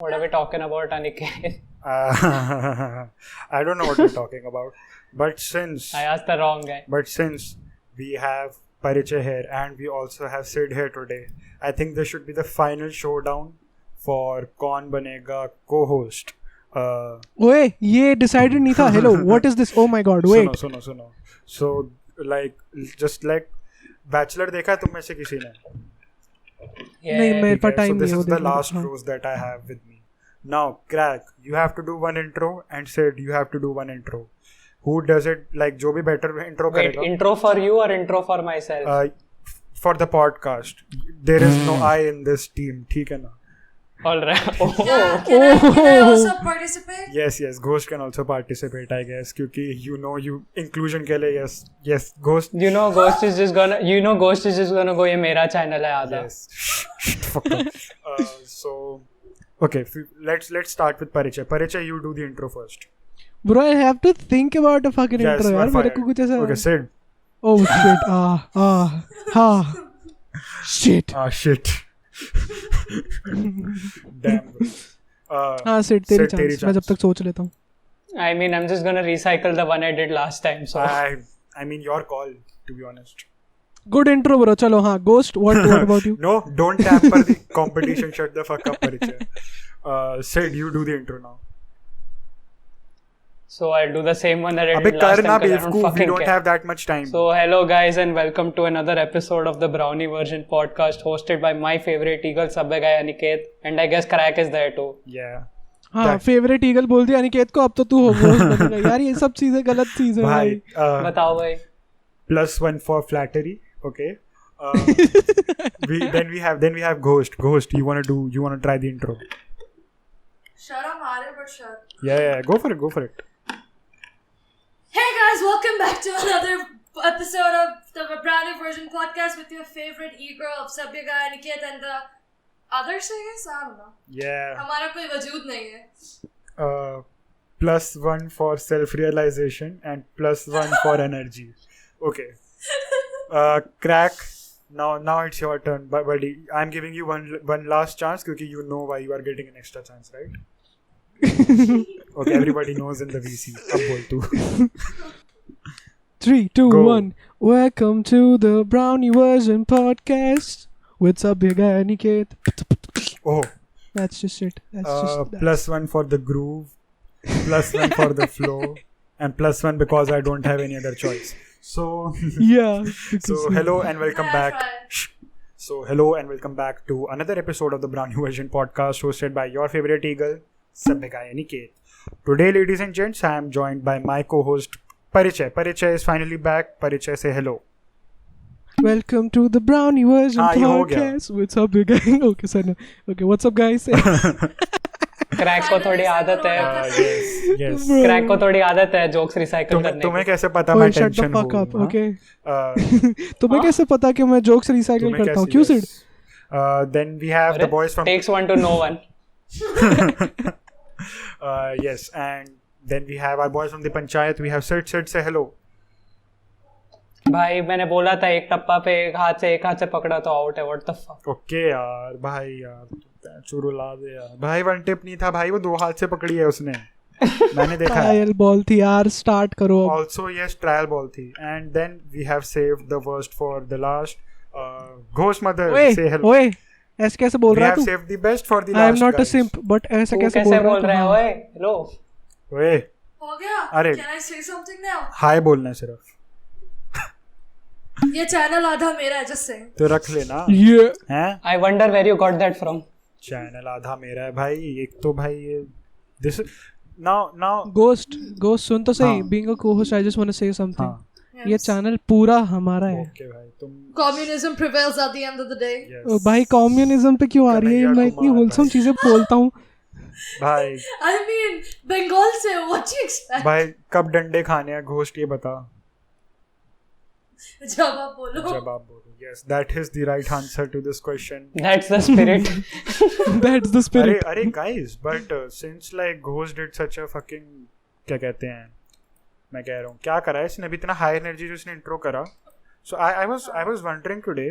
What are we talking about, Aniket? I don't know what we're talking about, but since I asked the wrong guy. we have Parichai here and we also have Sid here today, I think this should be the final showdown for Kaun Banega co-host. ओए ये decided नहीं था. Hello, what is this? Oh my god, wait. सुनो. So just like Bachelor देखा है तुम में से किसी ने? नहीं मेरे पास So टाइम this नहीं is the है last rose that I have with me. Now, Crack, you have to do one intro, and Sid, you have to do one intro. Who does it? Like, जो भी better intro Wait, करेगा. intro for you or intro for myself? For the podcast, there is no I in this team. ठीक है ना? All right. Oh. Yeah, can I also participate? Yes. Ghost can also participate, I guess. क्योंकि you inclusion के लिए yes, Ghost. You know, Ghost is just gonna go. ये मेरा channel है आधा. Yes. Fuck up. So, okay, let's start with Parichai. Parichai, you do the intro first. Bro, I have to think about a fucking Yes, intro you're यार मेरे fired. को कुछ ऐसा. Okay, Sid. Oh shit. Shit. Shit. Damn. हाँ Sid तेरी chance. मैं जब तक सोच लेता हूँ. I mean, I'm just gonna recycle the one I did last time. So I mean, your call, to be honest. Good intro bro. चलो हाँ Ghost. What about you? No, don't tamper the competition. Shut the fuck up, Parichai. Sid, you do the intro now. So I'll do the same one that I अबे did last कर ना time. 'cause I don't बेवकूफ. We fucking don't care. have that much time. So hello guys and welcome to another episode of the Brownie Version podcast hosted by my favorite eagle Sabbe guy Aniket and I guess Crack is there too. Yeah. हाँ favourite eagle बोल दिया अनिकेत को. अब तो तू हो बनेगा यार. ये सब चीजें गलत चीजें हैं भाई. भाई. बताओ भाई. +1 for flattery. Okay. Then we have Ghost. Ghost, you wanna try the intro? Shut up, Mario, but shut. Yeah. Go for it. Hey guys, welcome back to another episode of the Brownie Version podcast with your favorite e-girl of Sabya Guy Aniket and the others, I guess? I don't know. Yeah. हमारा कोई वजूद नहीं है. +1 for self-realization and +1 for energy. Okay. Crack. Now it's your turn, buddy. I'm giving you one last chance because you know why you are getting an extra chance, right? Okay, everybody knows in the VC. अब बोल तू. 3, 2, Go. 1. Welcome to the Brownie Version podcast with Sabya guy Aniket. Oh. That's just it. +1 for the groove, +1 for the flow, and +1 because I don't have any other choice. So Yeah. so hello and welcome That's back. right. So hello and welcome back to another episode of the Brownie Version podcast hosted by your favorite eagle, Sabbegai Aniket. Today, ladies and gents, I am joined by my co-host Parichai. Parichai is finally back. Parichai, say hello. Welcome to the Brownie Version हाँ, ये हो गया. podcast with Sabya guy. Okay, sir. Okay, what's up, guys? Crack को थोड़ी आदत है. Yes. Crack को थोड़ी आदत है जोक्स रिसाइकल करने तुम्हें की. कैसे पता मैं Oh, shut the tension fuck up. हूँ? Okay. तुम्हें कैसे पता कि मैं जोक्स रिसाइकिल तुम्हें करता हूँ? कैसे? क्यों Sid? Then we have the boys from Takes one to know one. yes, and then we have our boys from the Panchayat. We have Sid. Sid, say hello. भाई मैंने बोला था एक टप्पा पे एक हाथ से पकड़ा तो आउट है. What the fuck. ओके यार भाई यार चुरू ला दे यार भाई. वन टिप नहीं था भाई, वो 2 हाथ से पकड़ी है उसने. मैंने देखा है. ट्रायल बॉल थी यार. स्टार्ट करो अब. Also yes, trial ball थी. And then we have saved the worst for the last. Ghost mother, say hello. ओए ऐसे कैसे बोल We रहा have है तू? saved the best for the I am last. not a guys. simp, but ऐसे तू कैसे कैसे बोल बोल रहा है? है? ओए हेलो. ओए हो गया? अरे. Can I say something now? हाय बोलना है सिर्फ. ये चैनल आधा मेरा है, just saying. तो रख लेना. Yeah. हैं? I wonder where you got that from. Channel आधा मेरा है भाई. एक तो भाई ये this now Ghost सुन तो सही. हाँ. Being a co-host, I just want to say something. हाँ. ये चैनल पूरा हमारा है. ओके भाई तुम. Communism prevails at the end of the day. Yes. भाई कम्युनिज्म पे क्यों आ रही है? कन्हैया मैं इतनी कुमार होलसम भाई. चीजें बोलता हूँ. भाई I mean, Bengal से what you expect? भाई कब डंडे खाने हैं घोस्ट ये बता. जब आप बोलो. जब आप बोलो. Yes, that is the right answer to this question. That's the spirit. That's the spirit. अरे guys, but since like Ghost did such a fucking क्या कहते हैं, मैं कह रहा हूँ क्या करा है इसने अभी इतना हाई एनर्जी जो इसने इंट्रो करा. So I was wondering today,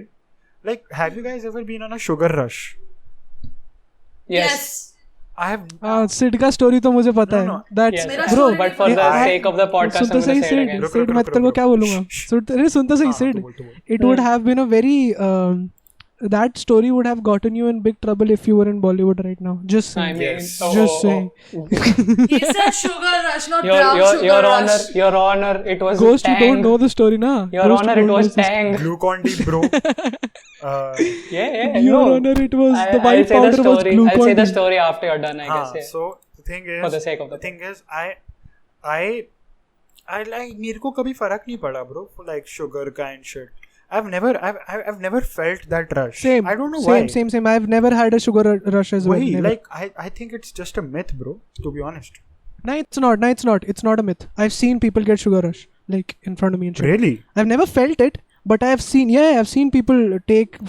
like have you guys ever been on a sugar rush? Yes. I have Sid का स्टोरी तो मुझे पता No, है. no. That's Yes, मेरा bro. story but for the I- sake of the podcast, सुन तो I'm सही gonna say it Sid again. रुको, सिड रुको, मैं रुको, तेरे को रुको। क्या बोलूंगा. सुन तो सही हाँ, सिड. बोल, बोल। It would have been a very that story would have gotten you in big trouble if you were in Bollywood right now. Just I saying. mean, Yes. Just saying. He said sugar rush, not Your, brown your, sugar your rush. honor, your honor, it was Ghost, you Tang. don't know the story, na? Your Ghost, you honor, it don't was know this- Tang. Glucon-D, bro. Yeah, Your no. honor, it was the I'll white say the powder was story. I'll say Glucon-D. the story after you're done, I हाँ, guess. Yeah. so the thing is, For the sake of the thing is, I like मेरे को कभी फर्क नहीं पड़ा, bro, for like sugar का and shit. I've never felt that rush. Same. I don't know why. Same. I've never had a sugar rush as well. Wahi, Never. like I think it's just a myth, bro. To be honest. No, it's not. It's not a myth. I've seen people get sugar rush like in front of me and shit. Really? I've never felt it, but I've seen. Yeah, I've seen people take.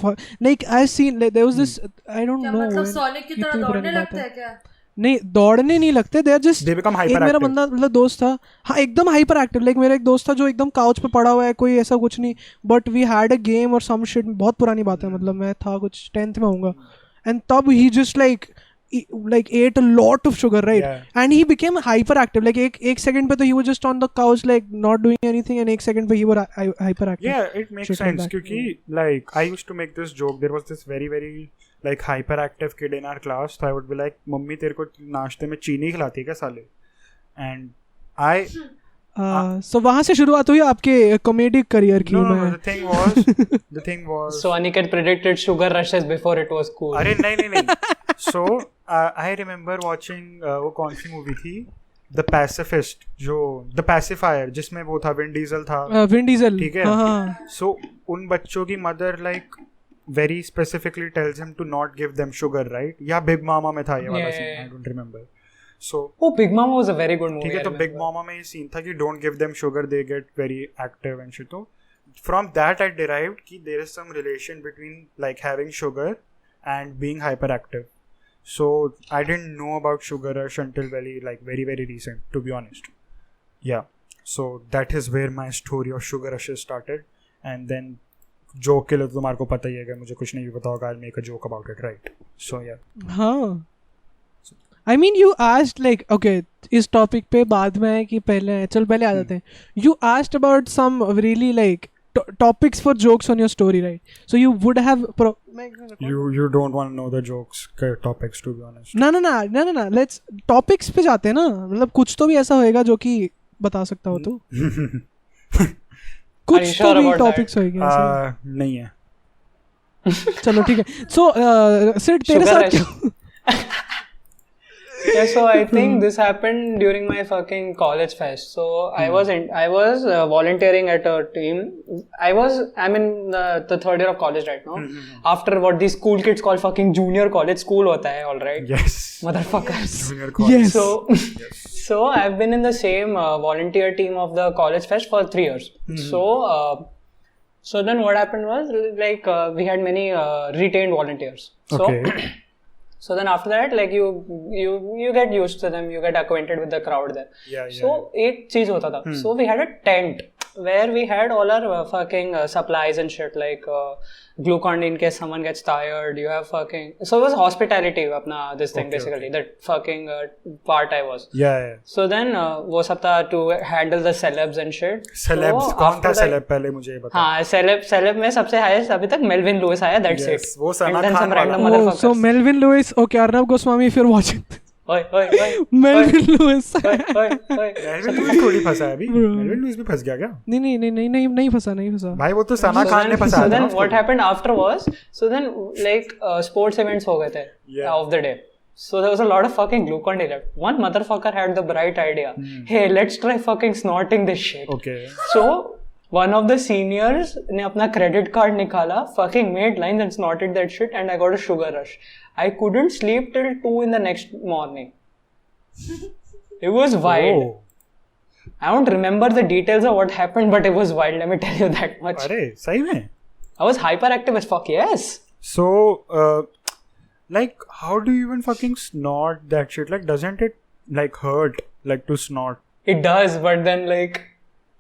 Like I've seen. Like, there was this. I don't क्या know. मतलब when- sonic की तरह कितनी दौड़ने पुरानी बात लगते है. हैं क्या? नहीं दौड़ने नहीं लगते. They are just They become एक मेरा hyperactive. बंदा मतलब दोस्त था. हाँ एकदम हाइपर एक्टिव. लाइक मेरा एक दोस्त था जो एकदम काउच पे पड़ा हुआ है. कोई ऐसा कुछ नहीं. But we had a game और सम शिट. बहुत पुरानी बात है. मतलब मैं था कुछ 10th में होऊंगा. एंड तब ही just like ate a lot of sugar, right? Yeah. And he became hyperactive. Like एक second पे तो he was just on the couch like not doing anything, and एक second पे he was hyperactive. Yeah, it makes Shit like sense. that. क्योंकि like I used to make this joke. There was this very like hyperactive kid in our class. So I would be like, "mummy तेरे को नाश्ते में चीनी खिलाती है क्या साले?" And I So वहाँ से शुरुआत हुई आपके कॉमेडी करियर की. no, मैं the thing was So Aniket predicted sugar rushes before it was cool. अरे नहीं. So I remember watching वो कौन सी मूवी थी? The Pacifist, जो The Pacifier, जिसमें वो था विन डीजल था. Vin Diesel. ठीक है. So उन बच्चों की mother like very specifically tells him to not give them sugar, right? या Big Mama में था ये वाला Yeah. scene. I don't remember. So Oh, Big Mama was a very good movie. ठीक है, I तो Big remember. Mama में ये सीन था कि don't give them sugar, they get very active and shit. तो from that I derived कि there is some relation between like having sugar and being hyperactive. So I didn't know about sugar rush until very recent, to be honest. Yeah. So that is where my story of sugar rushes started. And then joke के लिए तो तुम्हारे को पता ही है कि मुझे कुछ नहीं भी पता होगा. I'll make a joke about it, right? So yeah. हाँ. I mean you asked like okay इस टॉपिक पे बाद में है कि पहले है. चल पहले आ जाते हैं. You asked about some really like topics for jokes on your story, right? So you would have You don't want to know the jokes topics, to be honest. ना let's topics पे जाते हैं ना. मतलब कुछ तो भी ऐसा होएगा जो कि बता सकता हो तू. Are you कुछ sure तो भी about टॉपिक्स होएंगे ऐसे. नहीं है. चलो ठीक है. So सिर्फ तेरे Sugar साथ rush. क्यों? Yeah, so I think this happened during my fucking college fest. So I was volunteering at a team. I'm in the third year of college right now. After what these school kids call fucking junior college. School hota hai, all right? Yes. Motherfuckers. Junior college. Yes. So I've been in the same volunteer team of the college fest for 3 years. So then what happened was like we had many retained volunteers. So Okay. so then after that like you get used to them, you get acquainted with the crowd there. Yeah. So एक चीज होता था. So we had a tent where we had all our fucking supplies and shit like Glucon-D in case someone gets tired. You have fucking so it was hospitality अपना this thing basically that fucking part I was. Yeah. So then वो सब था to handle the celebs and shit. Celebs. So कौन था after that- celeb पहले मुझे ये बता. हाँ celeb में सबसे highest अभी तक मेल्विन लुइस आया. That's Yes, it. वो सना And then खान some वाला. random Oh, motherfuckers. so Melvin Lewis. Okay, Arnab Goswami, if you're watching. ओए Melvin Lewis. मेलविन लुइस थोड़ी फंसा है अभी. मेलविन लुइस भी फंस गया क्या? नहीं फंसा. भाई वो तो सना खान ने फंसाया So था then ना what उसको. happened after was so then like sports events हो गए थे Yeah. of the day. So there was a lot of fucking Glucon-D left. One motherfucker had the bright idea. Hey, let's try fucking snorting this shit. Okay. So one of the seniors ने अपना credit card निकाला, fucking made lines and snorted that shit, and I got a sugar rush. I couldn't sleep till 2 in the next morning. It was wild. Oh. I don't remember the details of what happened, but it was wild. Let me tell you that much. अरे सही में. I was hyperactive as fuck. Yes. So like how do you even fucking snort that shit? Like doesn't it like hurt like to snort? It does, but then like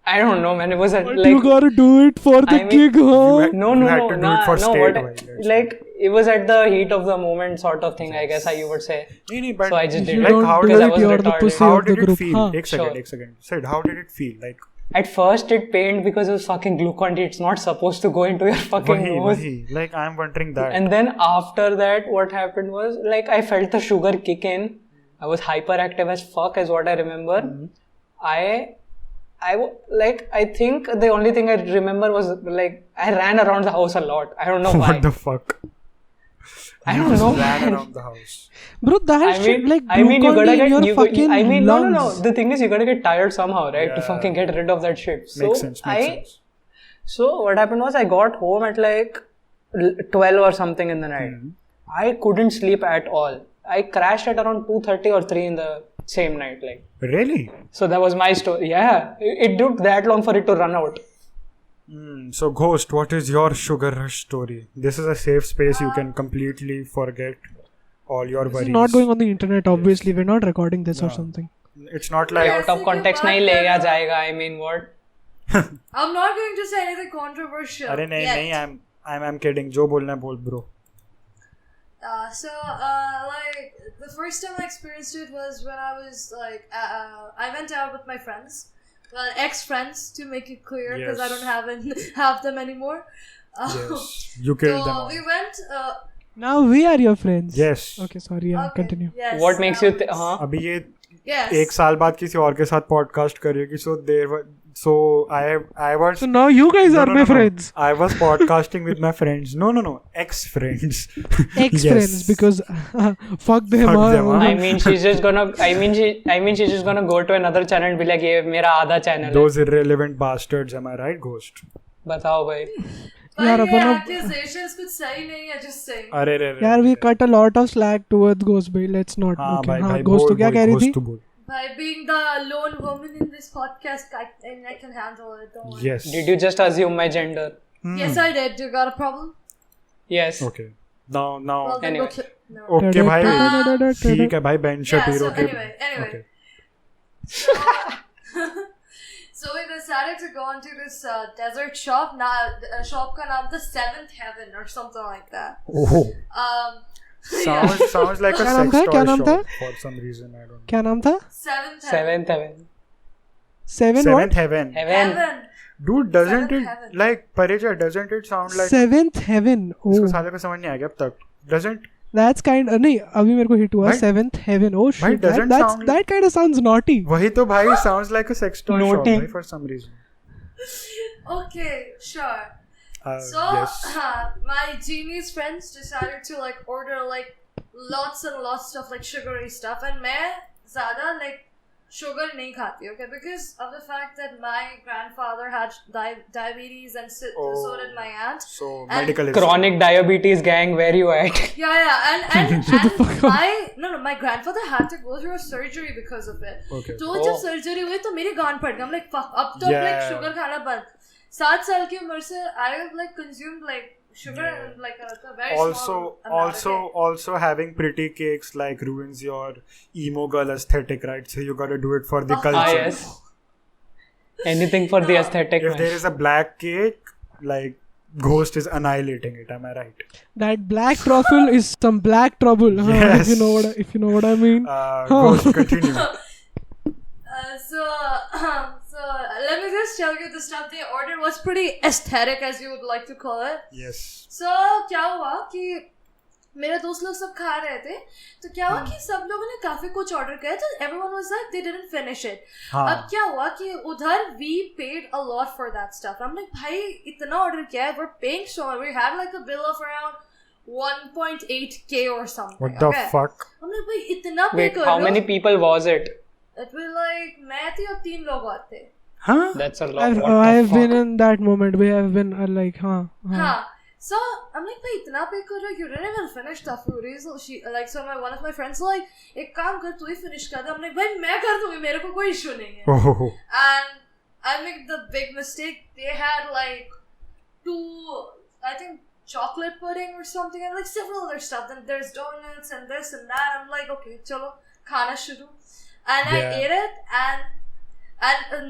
I don't know, man. It was a, You like gotta do it for the I mean, gig, huh? You no, had to do it for no. state What wide, that's like it was at the heat of the moment sort of thing, I guess you would say. No, but So I just If did you it. don't how do did I it, was you're the retarded. pussy how of the did it group. feel? Huh. एक second, Sure. एक second. Said, how did it feel? Like, At first it pained because it was fucking Glucon-D. It's not supposed to go into your fucking nose. like I'm wondering that. And then after that, what happened was like I felt the sugar kick in. I was hyperactive as fuck, is what I remember. I think the only thing I remember was like I ran around the house a lot. I don't know why. What the fuck? I don't know. Ran man. around the house. Bro, that I shit mean, like you gotta Glucon-D in your get. fucking No. lungs. The thing is, you gotta get tired somehow, right? To Yeah. fucking get rid of that shit. So Makes sense. Makes sense. So what happened was I got home at like 12 or something in the night. I couldn't sleep at all. I crashed at around 2:30 or 3 in the same night. Like, Really? so that was my story. Yeah, it took that long for it to run out. So, Ghost, what is your sugar rush story? This is a safe space. You can completely forget all your This worries. is not going on the internet, obviously. We're not recording this or something. It's not like Out of context नहीं लेगा जाएगा. I mean, what? I'm not going to say anything controversial. अरे नहीं yet. नहीं I'm kidding. जो बोलना है बोल bro. Like the first time I experienced it was when I was like, I went out with my friends, well, ex-friends to make it clear, because I Yes. don't have them anymore. Yes, you killed them So all. we went. Now we are your friends. Yes. Okay, sorry. Yeah, Okay, continue. Yes. What makes you? हाँ. अभी ये Yes. एक साल बाद किसी और के साथ पॉडकास्ट करेगी. So I was. So now you guys are my friends. I was podcasting with my friends. No. Ex-friends. Ex-friends, Yes. because fuck them. Fuck huh? them, huh? I mean, she's just gonna. She's just gonna go to another channel and be like, ये मेरा आधा channel है. Those irrelevant bastards. Am I right, Ghost? बताओ भाई. But यार, ये अपन अब- accusations कुछ सही नहीं है, just saying. अरे रे यार we cut a lot of slack towards Ghost भाई. Let's not. हाँ Okay. भाई हाँ, भाई Ghost तो क्या कह रही थी? Ghost बोल. By being the lone woman in this podcast, I can handle it. Don't worry. Yes. Did you just assume my gender? Yes, I did. You got a problem? Yes. Okay. Now. Well, then Anyway. go no. Okay भाई. Da-da-da-da-da-da. ठीक है भाई Ben Yeah. Shapiro So के. anyway. Okay. So we decided to go into this desert shop. Now, shop का नाम था Seventh Heaven or something like that. Oh. Sounds like a क्या नाम sex था? toy क्या नाम था? shop for some reason. I don't know. क्या नाम था? Seventh Heaven. Seventh heaven. Seven what? Seventh Heaven. Heaven. Dude, doesn't Seventh it Heaven. like Parija? Doesn't it sound like? Seventh Heaven. इसको Oh, साले को समझ नहीं आ गया अब तक. Doesn't that's kind. नहीं अभी मेरे को hit हुआ. भाई- Seventh Heaven. Oh भाई, shit. doesn't That's sound- that kind of sounds naughty. वही तो भाई sounds like a sex toy shop Naughty. भाई for some reason. Okay, sure. So Yes. my genius friends decided to like order like lots and lots of like sugary stuff, and मैं ज़्यादा like sugar नहीं खाती, okay, because of the fact that my grandfather had diabetes and so did my aunt. So And medical. Chronic diabetes gang. Where you at? Yeah, and Shut the fuck up. my grandfather had to go through a surgery because of it. Okay. तो जब surgery हुई तो मेरी गांड फट गई. I'm like fuck, अब तो Yeah. like sugar खाना बंद. 7 साल की उम्र से I have like consumed like sugar and like a very small amount. Also having pretty cakes like ruins your emo girl aesthetic, right? So you gotta do it for the culture. Ah yes. Anything for the No. aesthetic. If man. there is a black cake, like Ghost is annihilating it. Am I right? That black truffle is some black trouble. Huh? Yes. If you know what I mean. Ghost, continue. So let me just tell you the stuff they ordered was pretty aesthetic, as you would like to call it. Yes. So क्या हुआ कि मेरे दोस्त लोग सब खा रहे थे, तो क्या हुआ कि सब लोगों ने काफी कुछ ऑर्डर किया, तो everyone was like they didn't finish it. अब क्या हुआ कि उधर we paid a lot for that stuff. I'm like भाई इतना ऑर्डर किया है, we're paying so much. We had like a bill of around 1.8K or something. What the okay? fuck? हम like भाई इतना पे Wait, कर how many people was it? It was like मैं थी और 3 लोग और थे. Huh? That's a lot. What I've the been fuck? in that moment. We have been like, huh. हाँ. So I'm like भाई इतना पे कर रहा है, you didn't even finish the food. She like so one of my friends like एक काम कर तू ही finish कर दे. I'm like भाई मैं कर दूँगी, मेरे को कोई issue नहीं है. Oh. And I made the big mistake. They had like 2, I think, chocolate pudding or something, and like several other stuff. Then there's donuts and this and that. I'm like, okay, chalo, khana shuru. And Yeah. I ate it, and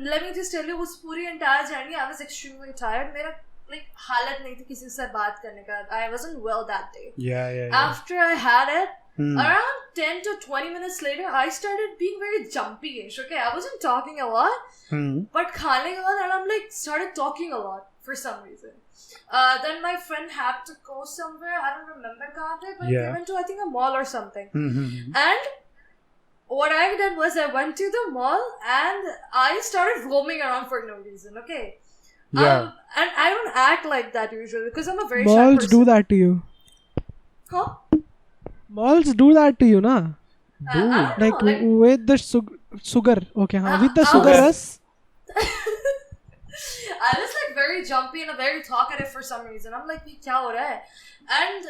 let me just tell you, was puri entire journey I was extremely tired. मेरा like हालत नहीं थी किसी से बात करने का. I wasn't well that day. Yeah. After I had it, around 10 to 20 minutes later, I started being very jumpy-ish. Okay, I wasn't talking a lot, but खाने के बाद, and I'm like started talking a lot for some reason. Then my friend had to go somewhere. I don't remember कहाँ पे, but they went to I think a mall or something. And what I did was I went to the mall and I started roaming around for no reason. Okay. Yeah. And I don't act like that usually because I'm a very shy Malls person. do that to you. Huh? Malls do that to you, na? I don't know, Like with the sugar. Okay, हाँ. With the sugar rush. I was like very jumpy and very talkative for some reason. I'm like, क्या हो रहा है? And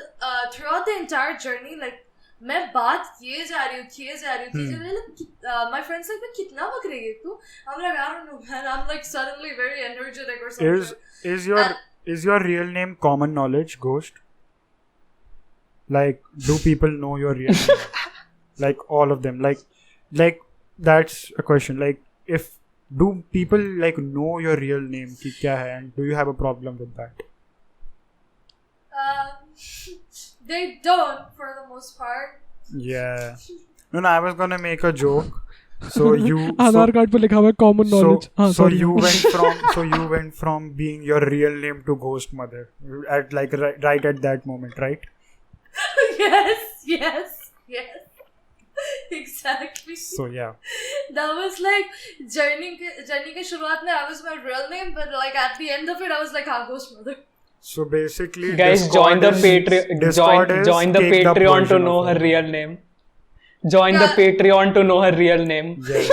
throughout the entire journey, like मैं बात किए जा रही हूँ. My friends like, कितना बक रही है तू? I'm like, I don't know, man. I'm like suddenly very energetic or something. Is your real name common knowledge, Ghost? Like, do people know your real name? Like all of them. Like that's a question. Like, do people like know your real name? कि क्या है? And do you have a problem with that? They don't for the most part. Yeah. No, I was gonna make a joke. So you Aadhaar card पे लिखा हुआ है common knowledge. हाँ, so sorry. you went from being your real name to Ghost Mother at like right at that moment, right? Yes. Exactly. So yeah. That was like journey के शुरुआत में I was my real name, but like at the end of it I was like Ghost Mother. So basically, Guys, Discord join the is- Patreon. Discord is Join the caked up Patreon to version know of her it. real name. Join the Yeah. Patreon to know her real name. Yes,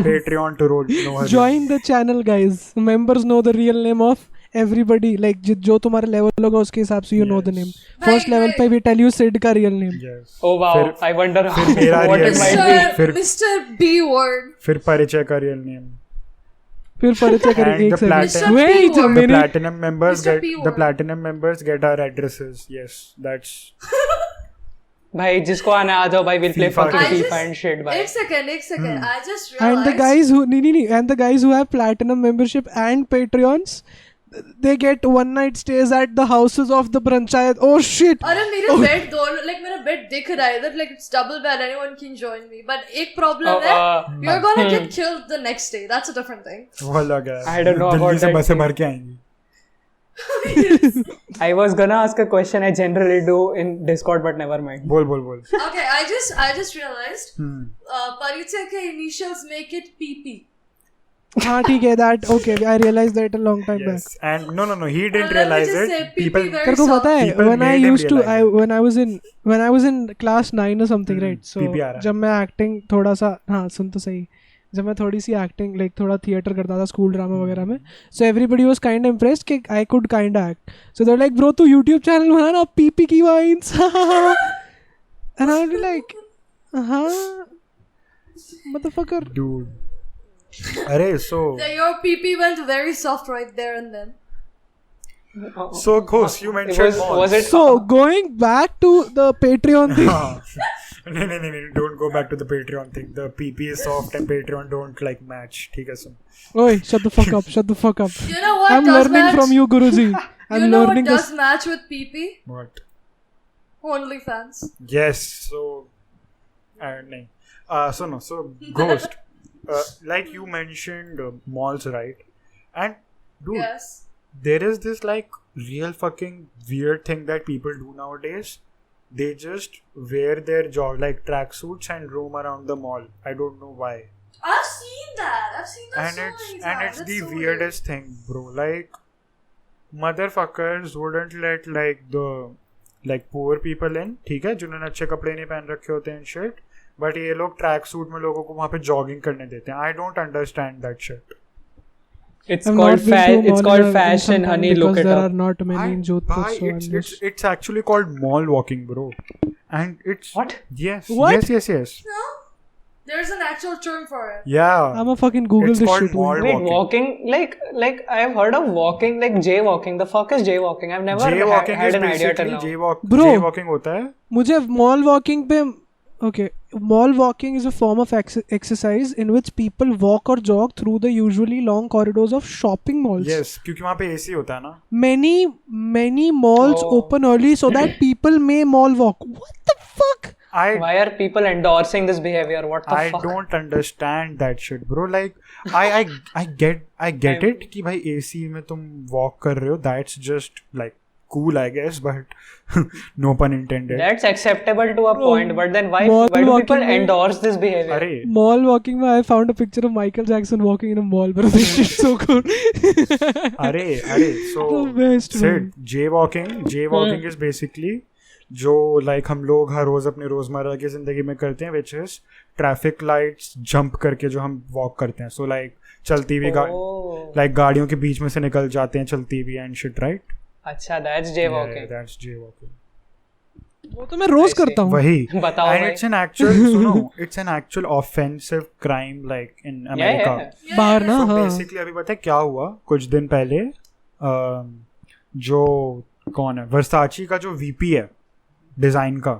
Patreon to know her. Join the channel, guys. Members know the real name of everybody. Like जो तुम्हारा level होगा उसके हिसाब से you know the name. First Right, level right. पे we tell you Sid का real name. Yes. Oh wow! फिर- I wonder how, मेरा what real it might name- be. Mr. B word. फिर परिचय का real name. फिर परिचय करेंगे And एक the second. platinum- Wait a The The minute. platinum members Mr. get P the word. platinum members get our addresses. Yes, that's भाई जिसको आना आ जाओ भाई. We'll play FIFA fucking के- FIFA and shit. भाई. एक second. I just realized. And the guys who and the guys who have platinum membership and Patreons, they get one night stays at the houses of the Branchayat. Oh shit! अरे मेरे bed दोनों like मेरा bed दिख रहा है इधर, like it's double bed, anyone can join me, but एक problem है, you're gonna get killed the next day. That's a different thing. वो अलग है. I don't know Delhi about से that बसें thing. भर के आएंगी. I was gonna ask a question I generally do in Discord, but never mind. बोल. Okay, I just realized. परिचय के initials make it PP. हाँ ठीक है that okay. I realized that a long time Yes, back. and no, he didn't Let me realize just it. say PP People, very तेरे को soft. पता है People when I made him used to realize when I was in class 9 or something right, so PP आ रहा है. जब मैं acting थोड़ा सा हाँ सुन तो सही, जब मैं थोड़ी सी acting like थोड़ा theater करता था school drama वगैरह में, so everybody was kind of impressed कि I could kind of act, so they're like bro तू YouTube channel बना ना PP की vines and I would be like हाँ motherfucker. dude. अरे so Your PP went very soft right there and then. Ghost, you mentioned Was it? So going back to the Patreon thing. No, don't go back to the Patreon thing. The PP is soft and Patreon don't like match. ठीक है सुन. Oi, shut the fuck up. You know what I'm does learning match? from you, Guruji. I'm You know what learning does this. match with PP? What? OnlyFans. Yes, so नहीं. So Ghost, like you mentioned malls, right? And dude, Yes. there is this like real fucking weird thing that people do nowadays. They just wear their like tracksuits and roam around the mall. I don't know why. I've seen that. And so many it's times. the so weirdest thing, bro. Like motherfuckers wouldn't let like the like poor people in, ठीक है, जिन्होंने अच्छे कपड़े नहीं पहन रखे होते हैं shit, but ये लोग ट्रैक सूट में लोगों को वहाँ पे जॉगिंग करने देते हैं. I don't understand that shit. It's I've called not been to a mall it's called in fashion, some time honey. because Look it there up. are not many in Jodhpur, Bhai, so I'm just... it's actually called mall walking, bro. And it's What? Yes. What? Yes. No? There's an actual term for it. Yeah. I'm a fucking Google It's this called shit. mall Wait, walking like I've heard of walking, like jaywalking. The fuck is jaywalking? I've never Jaywalking had is an idea till basically now. Bro. jaywalking होता है. मुझे mall walking पे okay mall walking is a form of exercise in which people walk or jog through the usually long corridors of shopping malls. Yes, क्योंकि वहाँ पे AC होता है ना. Many malls Oh. open early so that people may mall walk. What the fuck? Why are people endorsing this behavior? What the I fuck? don't understand that shit, bro. Like, I get it कि भाई AC में तुम walk कर रहे हो. That's just like cool, I guess, but no pun intended. That's acceptable to a point, but then why mall do people walking में- endorse this behavior? अरे Mall walking में I found a picture of Michael Jackson walking in a mall, bro. This shit's so cool. अरे so The best, Sid, jaywalking is basically जो like हम लोग हर रोज अपने रोजमर्रा की जिंदगी में करते हैं, which is traffic lights jump करके जो हम walk करते हैं. So like चलती हुई Oh. like गाड़ियों के बीच में से निकल जाते हैं चलती हुई and shit, right? अच्छा, that's jaywalking. Yeah, that's jaywalking. वो तो मैं रोज I see. करता हूँ. वही. बताओ And भाई. it's an actual सुनो, it's an actual offensive crime like in America. Yeah. बाहर ना, So हाँ. basically अभी पता है क्या हुआ कुछ दिन पहले, जो कौन है वर्साची का जो VP है डिजाइन का,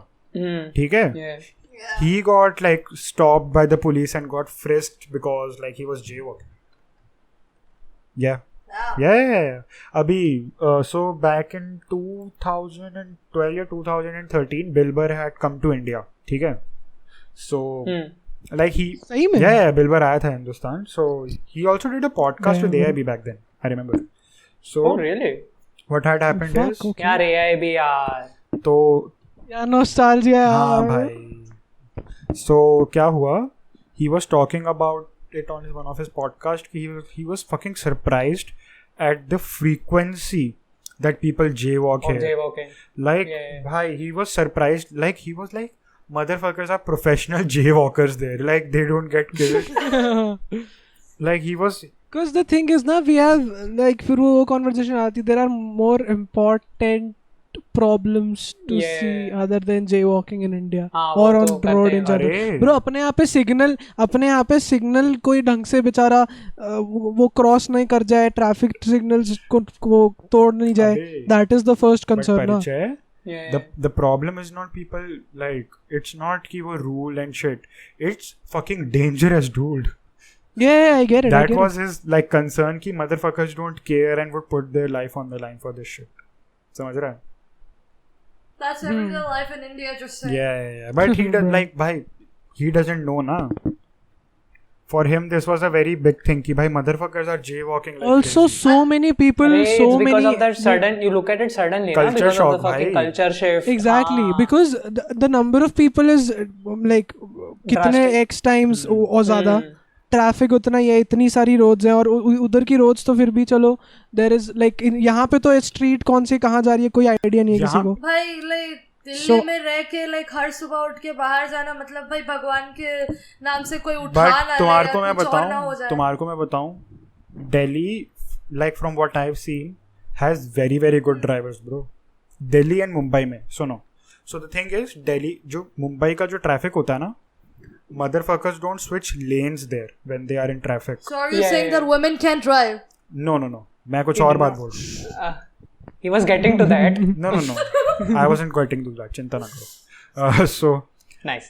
ठीक है, Yeah. he got like stopped by the police and got frisked because like he was jaywalking. Yeah. Wow. Yeah. अभी so back in 2012 या 2013 Bill Burr had come to India, ठीक है. So like he सही में? yeah Bill Burr आया था Hindustan. So he also did a podcast with AIB back then, I remember. So Oh really? what had happened Fuck, is okay. यार AIB यार. तो Yeah, nostalgia. हाँ भाई. So क्या हुआ? He was talking about it on one of his podcast. He was fucking surprised at the frequency that people jaywalk Of here. jaywalking. Like, Yeah. bhai, he was surprised. Like, he was like, motherfuckers are professional jaywalkers there. Like, they don't get killed. Like, he was. Because the thing is, na, we have like फिर वो conversation आती. There are more important problems to Yeah. see other than jaywalking in India हाँ, or वो on तो करते road हैं in general. अरे। Bro, अपने यहाँ पे सिग्नल कोई ढंग से बेचारा वो क्रॉस नहीं कर जाए, ट्रैफिक सिग्नल्स को तोड़ नहीं जाए. अरे। That is the first But concern, ना. परिचय, Yeah. the problem is not people, like, it's not ki wo rule and shit. It's fucking dangerous, dude. Yeah, I get it. I That get was his like concern ki motherfuckers don't care and would put their life on the line for this shit. समझ रहा है? That's everyday life in India, just saying. Yeah. But he does like, bhai, he doesn't know na. For him, this was a very big thing ki bhai motherfuckers are jaywalking like Also, crazy. so many people, It's so because many. of that sudden. You look at it suddenly, Culture na? Because shock, of the fucking bhai. culture shift. Exactly, हाँ. because the number of people is like कितने Drastic. X times और ज़्यादा हम्म. Traffic उतना ही है, इतनी सारी roads हैं और उधर की रोड्स तो फिर भी चलो देयर इज लाइक यहाँ पे तो स्ट्रीट कौन सी कहाँ जा रही है कोई आइडिया नहीं है किसी को. भाई लाइक दिल्ली So- में रह के लाइक हर सुबह उठ के बाहर जाना मतलब भाई भगवान के नाम से कोई उठा But ना तुम्हारे ले को या मैं कुछ और ना हो बताऊं, जाए. तुम्हारे को मैं बताऊं, Delhi, like from what I've seen, has very very good drivers, bro. Delhi and Mumbai में सुनो. So the thing is, Delhi जो मुंबई का जो ट्रैफिक होता है ना, motherfuckers don't switch lanes there when they are in traffic. So are you Yeah, saying yeah. that women can't drive? No. मैं कुछ और बात बोल रहा हूँ. He was getting to that. No. I wasn't getting to that. चिंता ना करो. So Nice.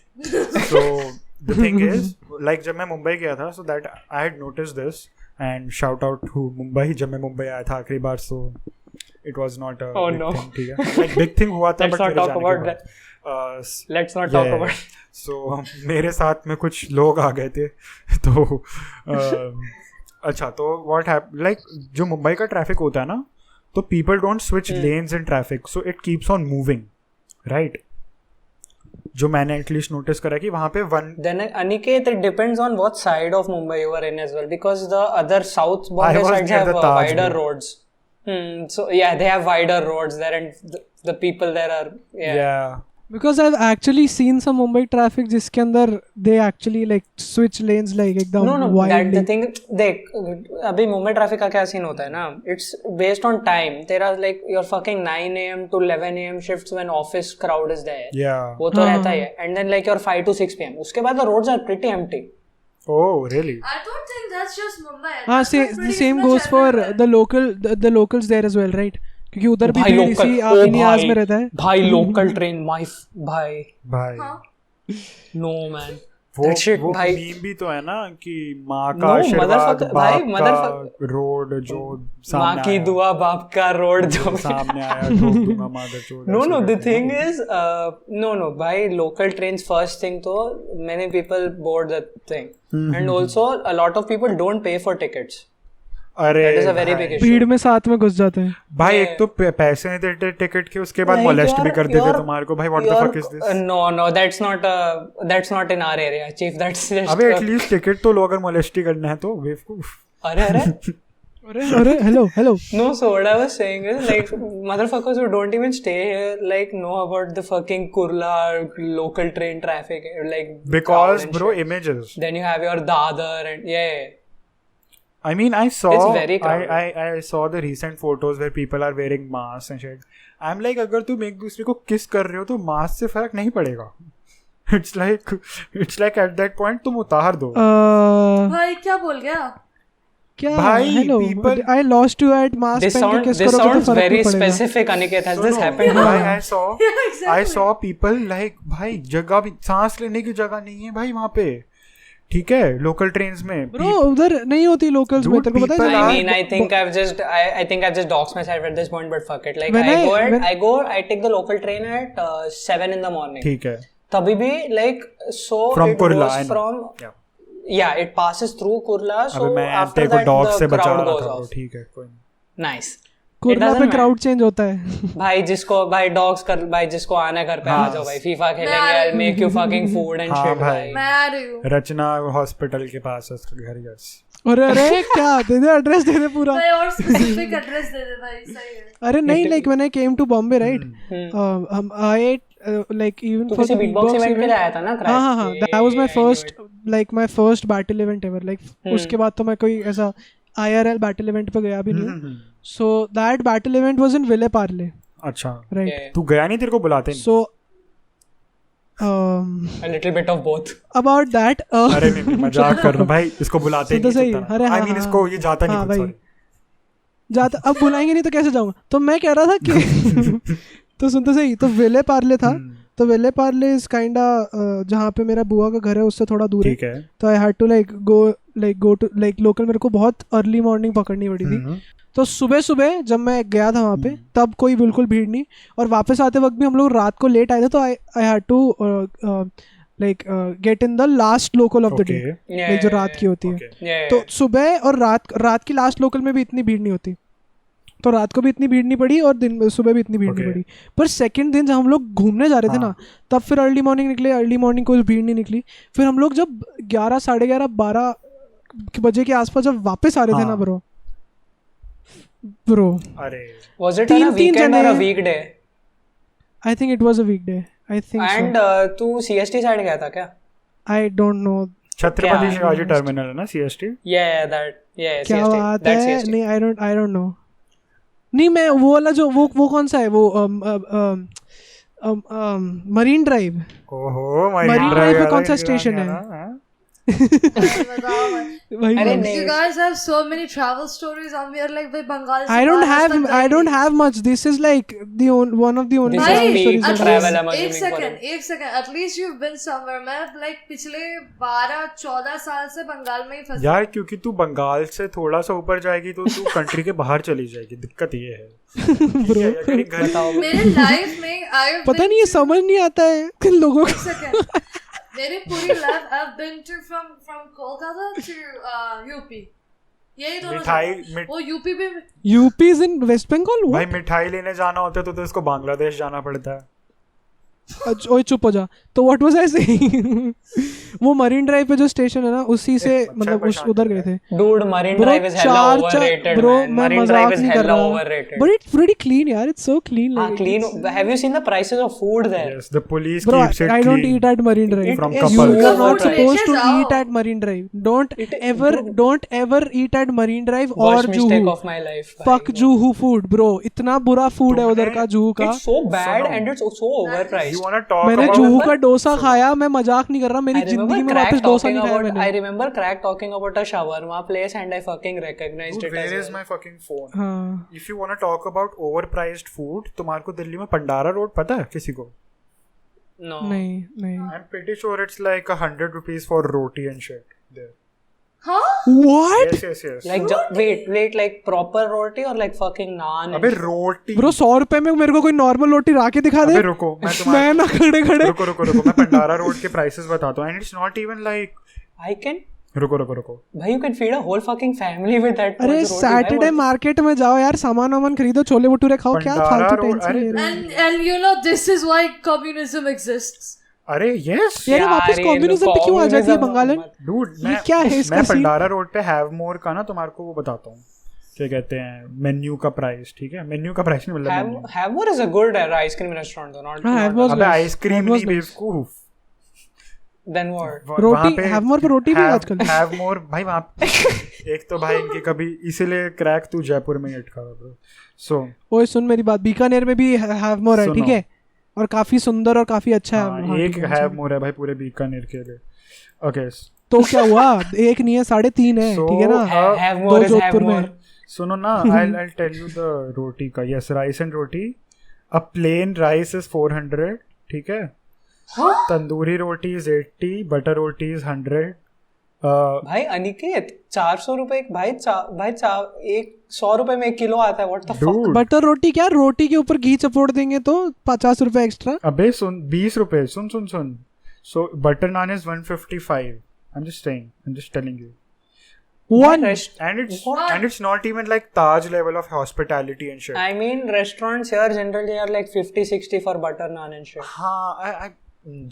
the thing is, like जब मैं मुंबई गया था, so that I had noticed this, and shout out to Mumbai. जब मैं मुंबई आया था आखिरी बार, so it was not a Oh, big no. thing, ठीक है? Like big thing हुआ था, Let's but not मेरे talk जाने के about बाद. Let's not talk Yeah. about. So मेरे साथ में कुछ लोग आ गए थे, तो अच्छा तो what happened, like जो मुंबई का ट्रैफिक होता है ना, तो people don't switch lanes in traffic, so it keeps on moving, right? जो मैंने एटलीस्ट नोटिस करा कि वहाँ पे one Then Aniket, it depends on what side of Mumbai you are in as well, because the other south Bombay was sides near have the Taj, wider bro. roads. So yeah, they have wider roads there, and the people there are yeah. Because I've actually seen some Mumbai traffic जिसके अंदर they actually like switch lanes like एकदम No, that wildly. the thing. देख अभी Mumbai traffic का क्या scene होता है ना, it's based on time. There are like your fucking 9 a.m. to 11 a.m. shifts when office crowd is there. Yeah. वो तो रहता ही है. And then like your 5 to 6 p.m. उसके बाद the roads are pretty empty. Oh, really? I don't think that's just Mumbai. हाँ, That's pretty the same much goes for everywhere. the locals there as well, right? क्योंकि उधर भी भाई भीड़ local, इसी ओ इन्हीं आज में भाई, रहता है. भाई local train, भाई. भाई. हाँ. No man. वो That shit, वो भाई. मीम भी तो है ना कि माँ का No, आशीर्वाद motherfucker, बाप भाई, का motherfucker. रोड जो माँ सामने की आया, दुआ बाप का रोड जो सामने आया ठोक दूंगा motherchode, No, ऐसे no. The करके thing ना। is, no. By local trains, first thing, though, many people board the thing, and also a lot of people don't pay for tickets. अरे That is a very भाई, big issue. भीड़ में साथ में घुस जाते हैं. भाई Yeah. एक तो पैसे नहीं देते टिकट के, उसके बाद Like मोलेस्ट भी you're- कर देते you're- तुम्हारे को. भाई what the fuck is this? No, that's not in our area, chief. That's just. अबे एटलीस्ट टिकट तो लो अगर मोलेस्ट ही करना है तो. बेवकूफ. अरे. अरे hello. No, so what I was saying is like motherfuckers who don't even stay here like know about the fucking Kurla local train traffic like Because crowd and bro shit. images. Then you have your Dadar and yeah. I mean, I saw It's very crowded. I saw the recent photos where people are wearing masks and shit. I'm like, अगर तुम एक दूसरे को किस कर रहे हो तो मास्क से फर्क नहीं पड़ेगा. It's like at that point तुम उतार दो. भाई क्या बोल गया? क्या? भाई, Hello. people- I lost you at mask This पहन के किस sounds करोगे तो फर्क very नहीं पड़ेगा. specific, Aniket. Has this सुनो, happened? भाई, I Exactly. saw people like भाई जगह भी सांस लेने की जगह नहीं है भाई वहाँ पे. ठीक है, लोकल ट्रेन्स में. Bro, उधर नहीं होती locals में. Dude, तेरे को पता है? people I are- mean, I think I've just doxed myself at this point, but fuck it. Like When I take the local train at 7 in the morning. ठीक है. तभी भी like so From it Kurla, goes I know. from Yeah. it passes through Kurla. So अबे मैं after तेरे को that dog the से बचा crowd रहा goes था. off. ठीक है, कोई नहीं. Nice. कुर्ला It पे doesn't क्राउड चेंज होता है. भाई जिसको आना है घर पे आ जाओ भाई फीफा खेलेंगे I'll make you fucking food and हाँ shit भाई. भाई मैं आ रही हूँ. रचना हॉस्पिटल के पास है उसका घर. यस. अरे क्या दे दे एड्रेस दे दे पूरा. भाई और स्पेसिफिक एड्रेस दे दे भाई. सही है. अरे नहीं like when I came to Bombay right I like even तू for किसी the beatbox event के लिए आया था ना crack? हाँ that was my first like my first battle event ever like उसके बाद तो मैं कोई ऐसा IRL battle event पे गया भी नहीं हूँ. So that battle event was in Ville Parle अच्छा. right. Yeah. तू गया नहीं, तेरे को बुलाते नहीं. So A little bit of both. about that अरे नहीं मजाक कर रहा हूँ भाई. इसको बुलाते सुन तो नहीं. सही. अरे I हाँ, mean हाँ, इसको ये जाता हाँ नहीं. भाई. Sorry. जाता अब बुलाएंगे नहीं तो कैसे जाऊंगा. तो मैं कह रहा था कि तो सुन तो सही. तो वेले पार्ले था. तो वेले पार्ले इज काइंडा जहाँ पे मेरा बुआ का घर है उससे थोड़ा दूर है. ठीक है. तो I had to go to local. मेरे को बहुत अर्ली मॉर्निंग पकड़नी पड़ी थी. तो सुबह सुबह जब मैं गया था वहाँ पे तब कोई बिल्कुल भीड़ नहीं. और वापस आते वक्त भी हम लोग रात को लेट आए थे. तो I had to get in the last local of the day Yeah, जो रात की होती है. Yeah. तो सुबह और रात की लास्ट लोकल में भी इतनी भीड़ नहीं होती. तो रात को भी इतनी भीड़ नहीं पड़ी और दिन सुबह भी इतनी भीड़ नहीं पड़ी. पर सेकंड दिन जब हम लोग घूमने जा रहे थे ना तब फिर अर्ली मॉर्निंग निकले. अर्ली मॉर्निंग कोई भीड़ नहीं निकली. फिर हम लोग जब 11 साढ़े 11 12 बजे के आसपास जब वापस आ रहे थे ना ब्रो अरे Was it on a weekend or a weekday? I think it was a weekday. I think And तू CST साइड गया था क्या? I don't know Chhatrapati Shivaji terminal है ना CST. Yeah, क्या CST. बात That's है. CST. नहीं आई डोंट नो. नहीं मैं वो वाला जो वो कौन सा है वो मरीन ड्राइव. ओहो मरीन ड्राइव पे कौन सा स्टेशन है? भाई अरे You नहीं. guys have so many travel stories and we are like भाई बंगाल से I don't Rajasthan have much. This is like one of the only This is travel me. stories. At I travel, have. I'm एक assuming for second at least you've been somewhere. मैं like पिछले 12-14 साल से बंगाल में ही फंसी. यार क्योंकि तू बंगाल से थोड़ा सा ऊपर जाएगी तो तू कंट्री के बाहर चली जाएगी. दिक्कत ये है. Bro, मेरे लाइफ में I've पता been नहीं ये to- समझ नहीं आता है कि लोगों को. second. मेरी पूरी life I've been to from Kolkata to UP. यही दोनों जगह. वो यूपी भी UP is in West Bengal. भाई What? मिठाई लेने जाना होता है तो इसको बांग्लादेश जाना पड़ता है. ओए चुप हो जा. तो व्हाट वाज आई सेइंग. वो मरीन ड्राइव पे जो स्टेशन है ना उसी से मतलब उधर गए थे. Dude, Marine Bro, Drive is hella overrated, bro, man. मैं Marine मजाक Drive is नहीं कर hella रहा. overrated. But it's pretty clean यार. It's so clean. हाँ, like, clean. Have you seen the prices of food there? Yes, the police Bro, keeps it I don't clean eat at Marine Drive. from It is You couples. are not overpriced. supposed to Leके eat जाओ. at Marine Drive. Don't ever eat at Marine Drive or Worst mistake Juhu. of my life. Fuck Juhu food, bro. इतना बुरा food है उधर का Juhu का. It's so bad सुनो. and it's so overpriced. You wanna talk मैंने about Juhu का डोसा खाया. मैं मजाक नहीं कर रहा. मेरी I remember जिंदगी में Crack वापस डोसा talking नहीं खाया about. I मैंने. remember Crack talking about a shawarma place and I fucking recognized Dude, it as where is well. my fucking phone? हाँ. If you wanna talk about overpriced food, तुम्हारे को दिल्ली में Pandara road पता है किसी को? No. नहीं I'm pretty sure it's like 100 rupees for roti and shit there. Huh? what Yes. Like wait, like proper roti or like fucking naan? अबे रोटी bro 100 रुपए में मेरे को कोई नॉर्मल रोटी ला के दिखा दे अबे रुको मैं मैं ना खड़े खड़े रुको मैं भंडारा रोड के प्राइसेस बताता हूँ and it's not even like I can. रुको भाई you can feed a whole fucking family with that. अरे much roti. सैटरडे मार्केट में जाओ यार सामान वामान खरीदो छोले भटूरे खाओ क्या भंडारा फालतू रोड, टेंशन अरे ले रहे हो And you know this is why communism exists. अरे यस यार वापस यार, कम्युनिज्म पे क्यों आ जाती है communism बंगालन डूड ये क्या है इसका मैं scene? भंडारा रोड पे हैव मोर का ना तुम्हारे को वो बताता हूँ क्या कहते हैं मेन्यू का प्राइस ठीक है मेन्यू का प्राइस नहीं मतलब menu Havmor is a good ice cream restaurant though, not. हाँ, not Havmor- अबे nice. आइसक्रीम That was नहीं nice. बेवकूफ Then what? रोटी हैवमोर पे रोटी भी है आजकल हैव मोर भाई वहाँ एक तो भाई इनकी कभी इसीलिए क्रैक तू जयपुर में ही अटका हुआ ब्रो सो ओए सुन मेरी बात बीकानेर में भी हैवमोर है सुनो। ठीक है और काफी सुंदर और काफी अच्छा है हाँ, एक ठीक है, हैव अच्छा। मोर है भाई पूरे बीकानेर के लिए ओके तो क्या हुआ एक नहीं है 3.5 है So, ठीक है ना Havmor दो is जोधपुर Havmor. में सुनो ना I'll tell you the रोटी का yes rice and roti a plain rice is 400 ठीक है तंदूरी रोटी is 80 बटर रोटी is 100 भाई अनिकेत 400 रुपए एक 100 रुपए में 1 किलो आता है. What the fuck. dude butter रोटी क्या रोटी के ऊपर घी चपोड़ देंगे तो 50 रुपए एक्स्ट्रा अबे सुन 20 रुपए सुन so butter naan is 155 I'm just telling you one and it's not even like Taj level of hospitality and shit I mean restaurants here generally are like 50-60 for butter naan and shit. I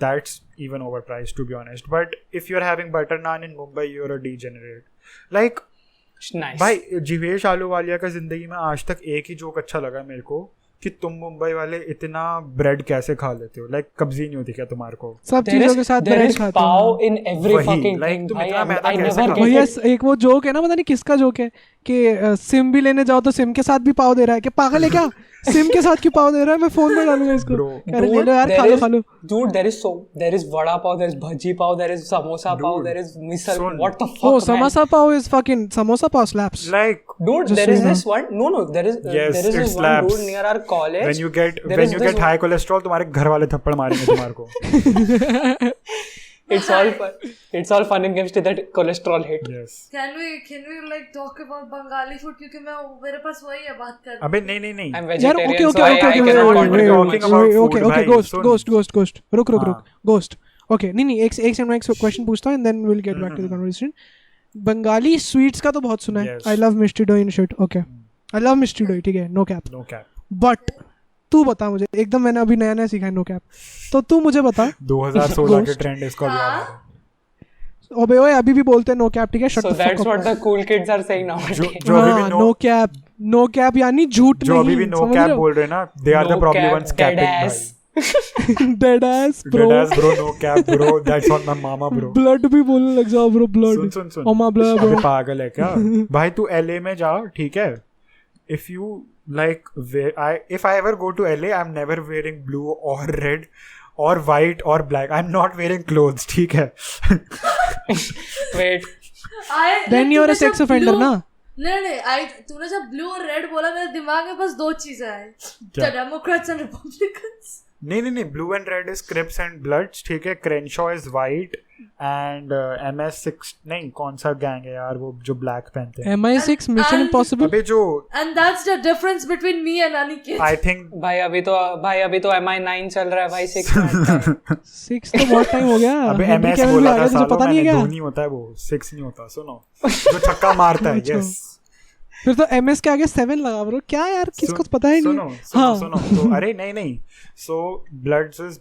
that's even overpriced to be honest but if you're having butter naan in Mumbai you're a degenerate like It's nice. भाई जीवेश आलूवालिया का जिंदगी में आज तक एक ही joke अच्छा लगा मेरे को कि तुम मुंबई वाले इतना ब्रेड कैसे खा लेते हो लाइक कब्जी नहीं होती क्या तुम्हारे को सब There चीजों is- के साथ there ब्रेड is खाते पाव हैं in every वही, fucking like thing. तुम भाई इतना मैदा I कैसे never खाते get भैया it. एक वो जोक है ना पता नहीं किसका जोक है कि सिम भी लेने जाओ तो सिम के साथ भी पाव दे रहा है कि पागल है क्या सिम के साथ क्यों पाव दे रहा है मैं फोन में डालूंगा इसको Bro. अरे ले लो यार खा लो Dude, there is vada pav, there is bhaji pav, there is samosa pav, Dude, there is misal. सुन. What the fuck, oh man? Samosa pav is fucking samosa pav slaps like Dude, Just there so is you know. this one. No, there is Yes, there is it this one slaps. dude near our college. when you get There when is you this get high cholesterol तुम्हारे घर वाले थप्पड़ मारेंगे तुम्हारे को It's all fun and games to that cholesterol hit. yes Can we like talk about Bengali food क्योंकि मैं मेरे पास वही है बात कर अबे नहीं I'm यार vegetarian, okay so I okay cannot contribute talking much. about food, okay भाई, गोस्ट सुन. रुक हाँ. गोस्ट ओके नहीं एक सेकंड में एक क्वेश्चन पूछता हूं and then we will get back to the conversation Bengali sweets का तो बहुत सुना है Yes. I love mishti doi in shit okay I love mishti doi ठीक है no cap no cap but तू बता मुझे एकदम मैंने अभी नया सीखा है नो कैप तो तू मुझे बता 2016 के ट्रेंड इसको अभी आ रहा है अबे ओए अभी भी बोलते हैं नो कैप ठीक है shut So the that's fuck what the cool kids are saying nowadays. जो अभी भी नो कैप यानी झूठ जो अभी भी नहीं नो कैप बोल रहे हैं ना they are the No probably cap, once dead capping ass. भाई dead ass bro dead ass bro no cap bro that's on my mama bro blood भी बोलने लग जाओ bro blood soon oh my blood अबे bro पागल है क्या भाई तू LA में जा ठीक है if you like if I ever go to LA I'm never wearing blue or red or white or black I'm not wearing clothes ठीक है Wait. Then you are a sex offender ना नहीं तूने जब ब्लू और red बोला मेरे दिमाग में बस दो चीजें आई द डेमोक्रेट्स एंड रिपब्लिकन्स नहीं blue and red is Crips and Bloods ठीक है क्रेनशॉ इज वाइट एंड MS6 नहीं कौन सा गैंग है यार वो जो ब्लैक पहनते हैं MI6 मिशन and- इम्पॉसिबल अबे जो and that's the difference between me and Aniket I think भाई अभी तो MI9 चल रहा है भाई 6 में. 6 तो बहुत टाइम हो गया अबे हेनरी MS कैविल भी बोला आ था गया तुझे सालों पता नहीं है मैंने क्या दो नहीं होता है वो 6 नहीं होता सुनो जो छक्का मारता है यस फिर तो MS के आगे 7 लगा ब्रो क्या यार किसको पता ही नहीं सुनो तो अरे नहीं so bloods is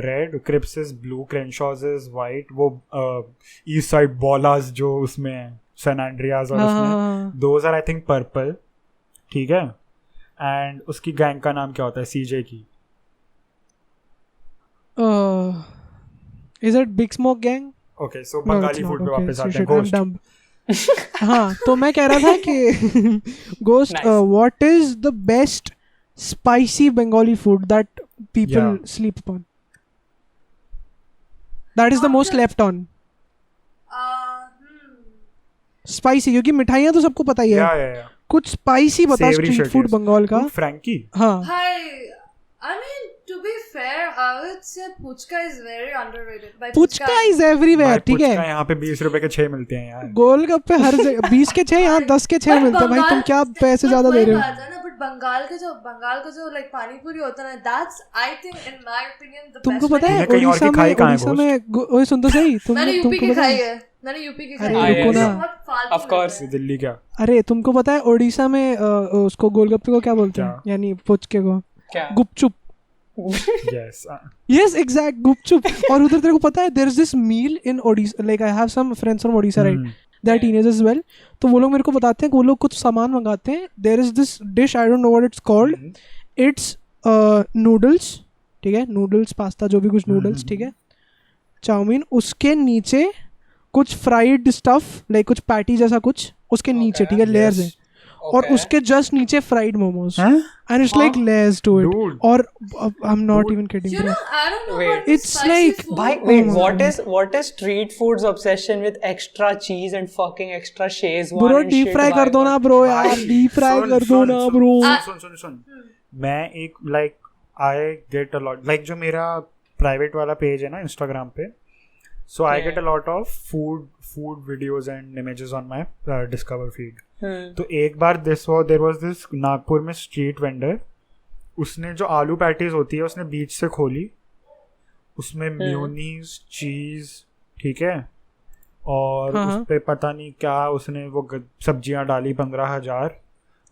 red crips is blue crenshaws is white वो east side bolas जो उसमें है San Andreas और उसमें those are I think purple ठीक है and उसकी गैंग का नाम क्या होता है CJ की is it big smoke gang okay so Bengali food पे वापस आते हैं गोश्त हाँ तो मैं कह रहा था कि गोश्त Nice. What is the best spicy Bengali food that people Yeah. Sleep upon that is the most left on spicy क्योंकि मिठाइयाँ तो सबको पता ही है yeah कुछ स्पाइसी बता Savory street shit, food yes. Bengal का फ्रैंकी हाँ Hi, I mean, To be fair, I would say puchka is very underrated. By puchka is everywhere, ठीक है. यहाँ पे 20 रुपए के 6 मिलते हैं यार. गोलगप्पे हर जगह 20 के 6, यहाँ 10 के 6 मिलते हैं भाई. तुम क्या पैसे ज्यादा दे रहे हो? बट बंगाल का जो लाइक पानी पूरी होता है, that's I think in my opinion the तुमको best. पता है कहीं और की खाई कहाँ है में ओए सुन तो सही, मैंने यूपी तुमको की पता खाई है? है. मैंने यूपी की अरे खाई है. रुको ना. बहुत फालतू Of course. रहता है. दिल्ली क्या? अरे तुमको पता है उड़ीसा में उसको गोलगप्पे को क्या बोलते हैं, यानी पुचके को? क्या? गुपचुप. Yes. Yes, exact, गुपचुप. और उधर तेरे को पता है, there is this meal in Odisha, like I have some friends from Odisha, right? They are teenagers as well. तो वो लोग मेरे को बताते हैं कि वो लोग कुछ सामान मंगाते हैं. There is this dish, I don't know what it's called. It's noodles, ठीक है, noodles, पास्ता, जो भी कुछ noodles, ठीक है, चाउमीन, उसके नीचे कुछ फ्राइड स्टफ, लाइक कुछ पैटी जैसा कुछ उसके नीचे, ठीक है, लेयर्स है. और उसके जस्ट नीचे fried momos, and it's like layers to it. Dude. और I'm not even kidding, You bro. know, I don't know Wait. about this It's spicy like- food. Bhai, wait, what is street food's obsession with extra cheese and fucking extra Szechuan Bro, and deep shit? fry Why कर दो ना not? bro यार, deep fry कर दो ना bro. सुन. मैं एक I get a lot, जो मेरा प्राइवेट वाला पेज है ना इंस्टाग्राम पे, so I get a lot of food videos and images on my discover feed. तो एक बार there was this नागपुर में स्ट्रीट वेंडर, उसने जो आलू पैटीज होती है उसने बीच से खोली, उसमें मेयोनीज, चीज, ठीक है, और उस पे पता नहीं क्या उसने वो सब्जियां डाली 15,000,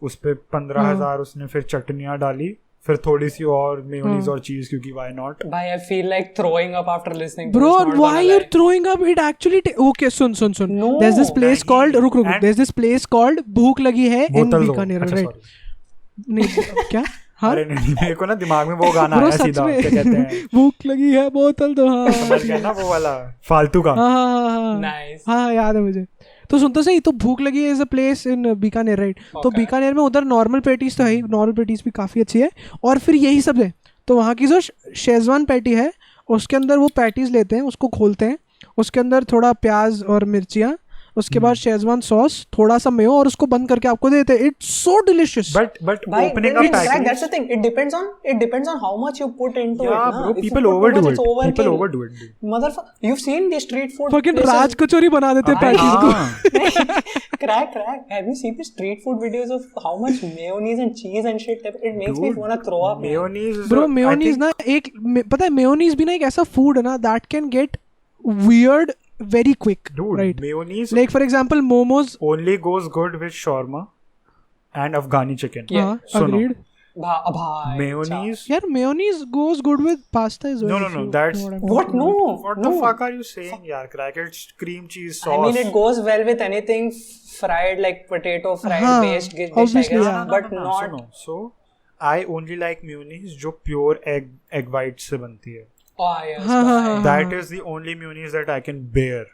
उस पे 15,000 उसने फिर चटनियां डाली, फिर थोड़ी सी और मेयोनीज और चीज, क्योंकि why not? Bhai, I feel like throwing up after listening to Bro, this. not why gonna you're lie. throwing up? It actually okay, soon. No. There's this place नहीं. called रुक. And- There's this place called भूख लगी है in बोतल दो. बीकानेर, अच्छा, right? sorry. नहीं क्या? हाँ. अरे नहीं, मेरे को ना दिमाग में वो गाना Bro, आया सच सीधा, में क्या कहते हैं, भूख लगी है बोतल दो. हाँ समझ गया ना वो वाला फालतू का. हाँ. Nice. हाँ याद है मुझे. तो सुन तो सही, तो भूख लगी है is a place in Bikaner, right? तो बीकानेर में उधर नॉर्मल पेटीज तो है ही, नॉर्मल पेटीज भी काफ़ी अच्छी है, और फिर यही सब है. तो वहाँ की जो शेजवान पैटी है, उसके अंदर वो पैटीज लेते हैं, उसको खोलते हैं, उसके अंदर थोड़ा प्याज और मिर्चियाँ, उसके बाद शेजवान सॉस, थोड़ा सा मेयो, और उसको बंद करके आपको देते हैं. It's so delicious. But Bhai, opening a it's like, package, that's the thing. It depends on how much you put into it. yeah, Na? bro, If you people put too overdo much, it. it's People overkill. overdo it. Dude. Motherfucker, you've seen the street food fucking places- राज कचौरी बना देते हैं patties को. हाँ. Crack. Have you seen the street food videos of how much mayonnaise and cheese and shit? It makes me Dude, wanna throw up. man. Mayonnaise is bro I mayonnaise think- ना एक पता है, mayonnaise भी ना एक ऐसा food है ना that can get weird very quick, Dude, right? mayonnaise like for example momos. only goes good with shawarma and Afghani chicken. Yeah. हाँ, सुनो. agreed. Bhai, Mayonnaise. यार mayonnaise goes good with pasta as well. No, if you that's know what I'm What? talking No. about. What the fuck are you saying, yaar? Crackers, cream cheese sauce. I mean, it goes well with anything fried, like potato fried हाँ, based dish, I obviously, guess, yeah. but No, not. सुनो. So I only like mayonnaise जो pure egg white से बनती है. Oh yes. हाँ, हाँ, bhai. हाँ. That is the only mayonnaise that I can bear.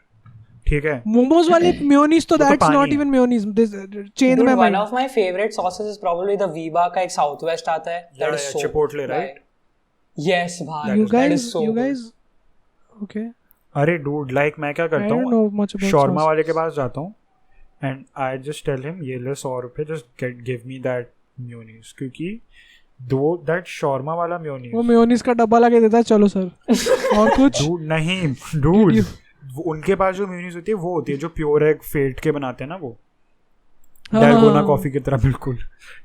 ठीक है. मोमोज वाले मेयोनीज तो वो तो दैट्स पानी नॉट है. Even mayonnaise. Change Dude, my one mind. of my favorite sauces is probably the Viva का एक Southwest आता है. That Yeah, is yeah, so Chipotle, good, right? Yes, bhai. You That is guys, so you good. guys, okay. अरे dude, like मैं क्या I करता don't know much हूँ, about shawarma sauce. वाले के पास जाता हूँ and I just tell him ये ले 100 रुपए, just give me that mayonnaise, क्योंकि that shawarma वाला mayonnaise. वो मेयोनीज का डब्बा लगा देता है, चलो सर. और कुछ Dude, नहीं dude, उनके पास जो मेयोनीज होती है वो होती है जो प्योर एग फेट के बनाते हैं ना, वो डालगोना कॉफी की तरह, बिल्कुल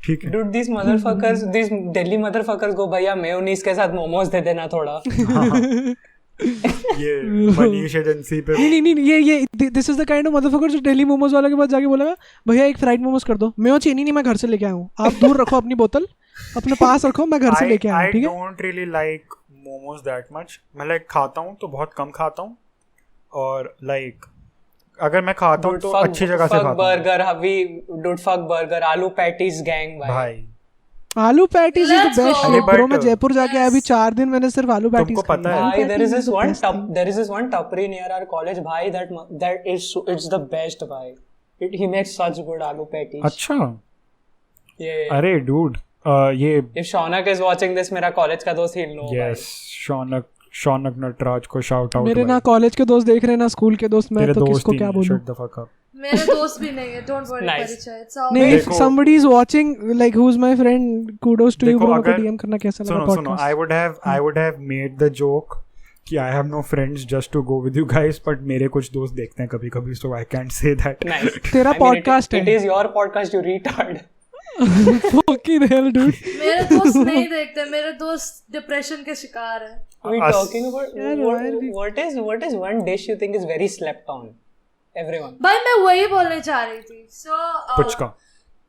ठीक है. Dude, these motherfuckers, these Delhi motherfuckers go भैया मेयोनीज के साथ मोमोज दे देना थोड़ा. ये मनीष एजेंसी पे नहीं ये this is the kind of motherfucker जो दिल्ली मोमोज वाले के पास जाके बोलेगा भैया एक फ्राइड मोमोज कर दो, मेयो चीनी नहीं, मैं घर से लेके आया हूँ, आप दूर रखो अपनी बोतल, अपने पास रखो, मैं घर से लेके आया हूँ, ठीक है? I don't really like momos that much. मैं like खाता हूँ तो बहुत कम खाता हूँ, और like अगर मैं खाता हूँ Dude, तो fuck- अच्छी जगह से fuck खाता हूँ. burger, dude, fuck burger, आलू पैटीज gang भाई आलू patties is the Let's best. go. Bro But- मैं जयपुर जाके आया अभी 4 दिन, मैंने सिर्फ आलू पैटीज तुमको पता है? Bhai, there is this one tapri near our college, bhai, that is it's the best, bhai. He makes such good aloo patties. अच्छा. Yeah. अरे dude, ये If Shaunak is watching this, मेरा college का दोस्त, he'll know. yes, Shaunak Nataraj को shout out. मेरे भाई. ना कॉलेज के दोस्त देख रहे हैं ना स्कूल के दोस्त, मैं तेरे तो दोस्त किसको ही क्या नहीं, बोलूं. shut the fuck up. मेरे दोस्त भी नहीं है, don't worry Nice. परिचय, it's all नहीं, if देखो- somebody is watching, like who's my friend, kudos to you देखो, bro, मेरे को अगर- DM करना कैसा लगा सुनो podcast. I would have made the joke कि I have no friends just to go with you guys, but मेरे कुछ दोस्त देखते हैं कभी कभी, so I can't say that. Nice. तेरा I mean, podcast it है. is your podcast, you retard. Fucking hell, dude. मेरे दोस्त नहीं देखते, मेरे दोस्त डिप्रेशन के शिकार है. We Us- talking about what is one dish you think is very slept on? Everyone. भाई मैं वही बोलने चाह रही थी. So पुचका.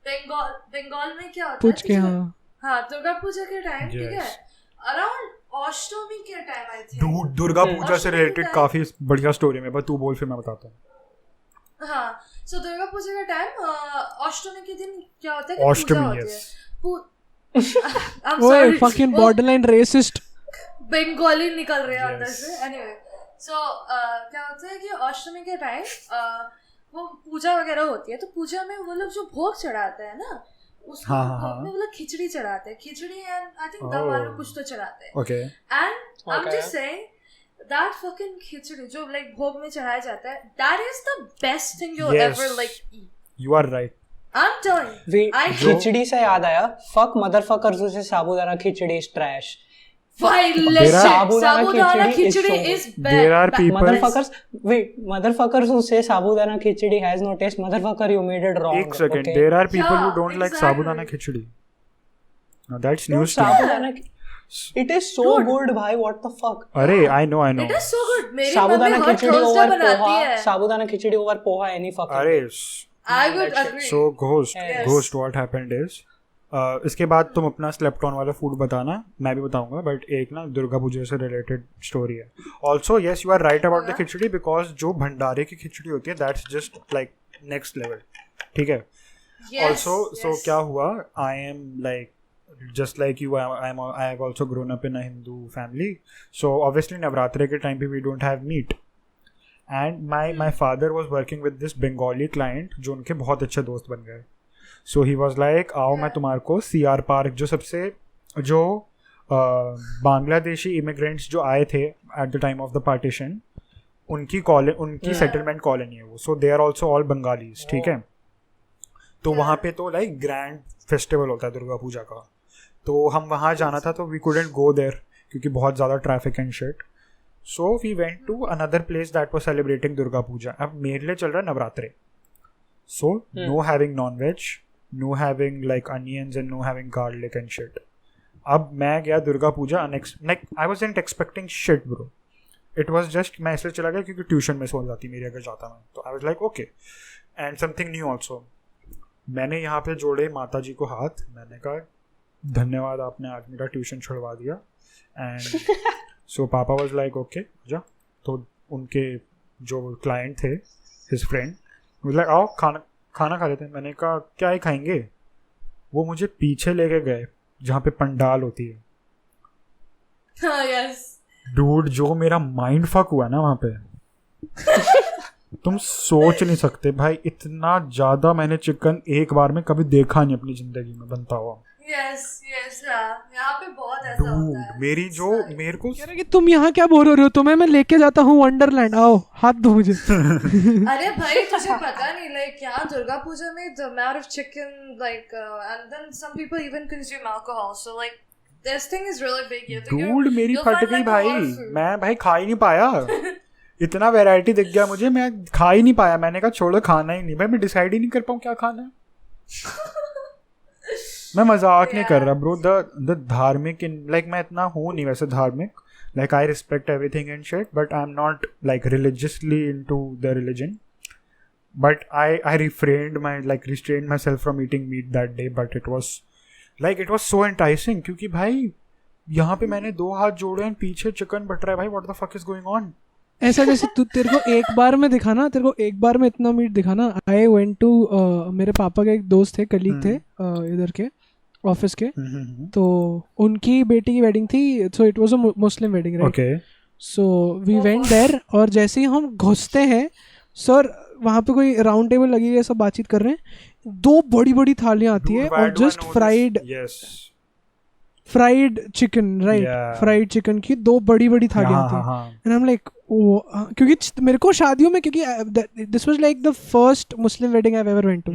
बंगाल में क्या होता पूछ है के कि हाँ. हाँ दुर्गा पूजा के टाइम ठीक है, Yes. अराउंड अष्टमी के टाइम आई थी. Dude, दुर्गा पूजा से रिलेटेड काफी बढ़िया स्टोरी है, बस तू बोल फिर मैं बताता हूँ. हाँ, सो दुर्गा पूजा का टाइम अष्टमी के दिन क्या होता है कि पूजा अष्टमी, होती yes. है. I'm ओए sorry. fucking वो borderline racist. बंगाली निकल रहे हैं अंदर Yes. से. एनीवे सो क्या होता है कि अष्टमी के टाइम वो पूजा वगैरह होती है, तो पूजा में वो लोग जो भोग चढ़ाते हैं ना, उसको हाँ. भोग में वो लोग खिचड़ी चढ़ाते हैं, खिचड़ी एंड आई थिंक Oh. दम आलू कुछ तो चढ़ाते हैं. Okay. And I am Okay. Just saying that fucking खिचड़ी जो लाइक भोग में चढ़ाया जाता है, that is the best thing you'll Yes. ever like eat. You are right. I'm telling you. We I- खिचड़ी से याद आया, fuck motherfuckers who say sabudana khichdi is trash. Why, There listen, are- sabudana khichdi is khichdi so is good. bad. There are people- Motherfuckers who say sabudana khichdi has no taste. Motherfucker, you made it wrong. एक second. okay? There are people who Yeah, don't like exactly. sabudana khichdi. Now that's No, news to me. sabudana. It is so good, bhai. What the fuck? अरे I know. It is so good. मेरी Sabudana mummy हर khichdi Thursday over बनाती poha. है. Sabudana khichdi over poha any fucking. अरे I would agree. so Yes. ghost what happened is इसके बाद तुम अपना slept on वाला फूड बताना, मैं भी बताऊंगा, बट एक ना दुर्गा पूजा से रिलेटेड स्टोरी है. Also yes you are right about the khichdi, because जो भंडारे की खिचड़ी होती है that's just like next level. ठीक है. Yes, Also, so yes. क्या हुआ, I am like just like you, I have also grown up in a Hindu family, so obviously नवरात्रे के टाइम पे we don't have meat, and my father was working with this Bengali client जो उनके बहुत अच्छे दोस्त बन गए. So he was like, आओ मैं तुम्हारे को CR पार्क, जो सबसे जो बांग्लादेशी इमिग्रेंट्स जो आए थे at the time of the partition, उनकी सेटलमेंट कॉलोनी है वो, so they are also all Bengalis. ठीक है. तो वहाँ पे तो लाइक ग्रैंड फेस्टिवल होता है दुर्गा पूजा का, तो हम वहाँ जाना था, तो वी कुडंट गो देयर क्योंकि बहुत ज़्यादा traffic and shit. So we went to another place that was celebrating Durga Puja. अब मेरे लिए चल रहा है Navratre, so no having non veg, no having like onions and no having garlic and shit. अब मैं गया Durga Puja, like I wasn't expecting shit bro. It was just, मैं इसलिए चला गया क्योंकि ट्यूशन मिस हो जाती मेरी अगर जाता मैं, तो I was like okay. And something new also, मैंने यहाँ पे जोड़े माता जी को हाथ, मैंने कहा धन्यवाद आपने आज मेरा ट्यूशन छुड़वा दिया. एंड सो पापा वाज लाइक ओके जा. तो उनके जो क्लाइंट थे, हिज फ्रेंड, वाज लाइक आओ खाना खा लेते हैं. मैंने कहा क्या ही खाएंगे. वो मुझे पीछे लेके गए जहाँ पे पंडाल होती है. हाँ, yes. डूड, जो मेरा माइंड फक हुआ ना वहाँ पे, तुम सोच नहीं सकते भाई. इतना ज़्यादा मैंने चिकन एक बार में कभी देखा नहीं अपनी ज़िंदगी में बनता हुआ. Yes, हाँ. यहाँ पे बहुत ऐसा होता डूड, है. मेरे को कह रहे कि तुम यहाँ क्या बोल रहे हो, तुम्हें मैं लेके जाता हूँ वंडरलैंड, आओ हाथ दो मुझे. अरे भाई तुझे पता नहीं, लाइक यहाँ दुर्गा पूजा में the amount of chicken, like and then some people even consume alcohol, so like this thing is really big here. Dude मेरी you'll फट find, गई like, a भाई. lot of food. मैं भाई खा ही नहीं पाया. इतना वैरायटी दिख गया मुझे, मैं खा ही नहीं पाया. मैंने कहा छोड़ो, खाना ही नहीं भाई. मैं डिसाइड ही नहीं कर पाऊँ क्या खाना है. मैं मजाक नहीं कर रहा ब्रो. द धार्मिक, लाइक मैं इतना हूँ नहीं वैसे धार्मिक, like I respect everything and shit, but I am not like religiously into the religion. But I restrained myself from eating meat that day, but it was so enticing क्योंकि भाई यहाँ पे मैंने 2 हाथ जोड़े हैं, पीछे चिकन बट रहा है भाई. What the fuck is going on. ऐसा जैसे तू, तेरे को एक बार में दिखाना, तेरे को एक बार में इतना मीट दिखाना. आई वेंट टू, मेरे पापा के एक दोस्त थे, कलीग थे इधर के ऑफिस के, तो उनकी बेटी की वेडिंग थी. So it was a Muslim wedding, right. Okay. So we went there, और जैसे ही हम घुसते हैं सर, वहाँ पे कोई राउंड टेबल लगी है, सब बातचीत कर रहे हैं. 2 बड़ी बड़ी थालियाँ आती है और just fried. Yes, fried chicken, right? Yeah. Fried chicken की 2 बड़ी थालियां थी, एंड आई एम लाइक क्योंकि मेरे को शादियों में, क्योंकि this was like the first Muslim wedding I ever went to.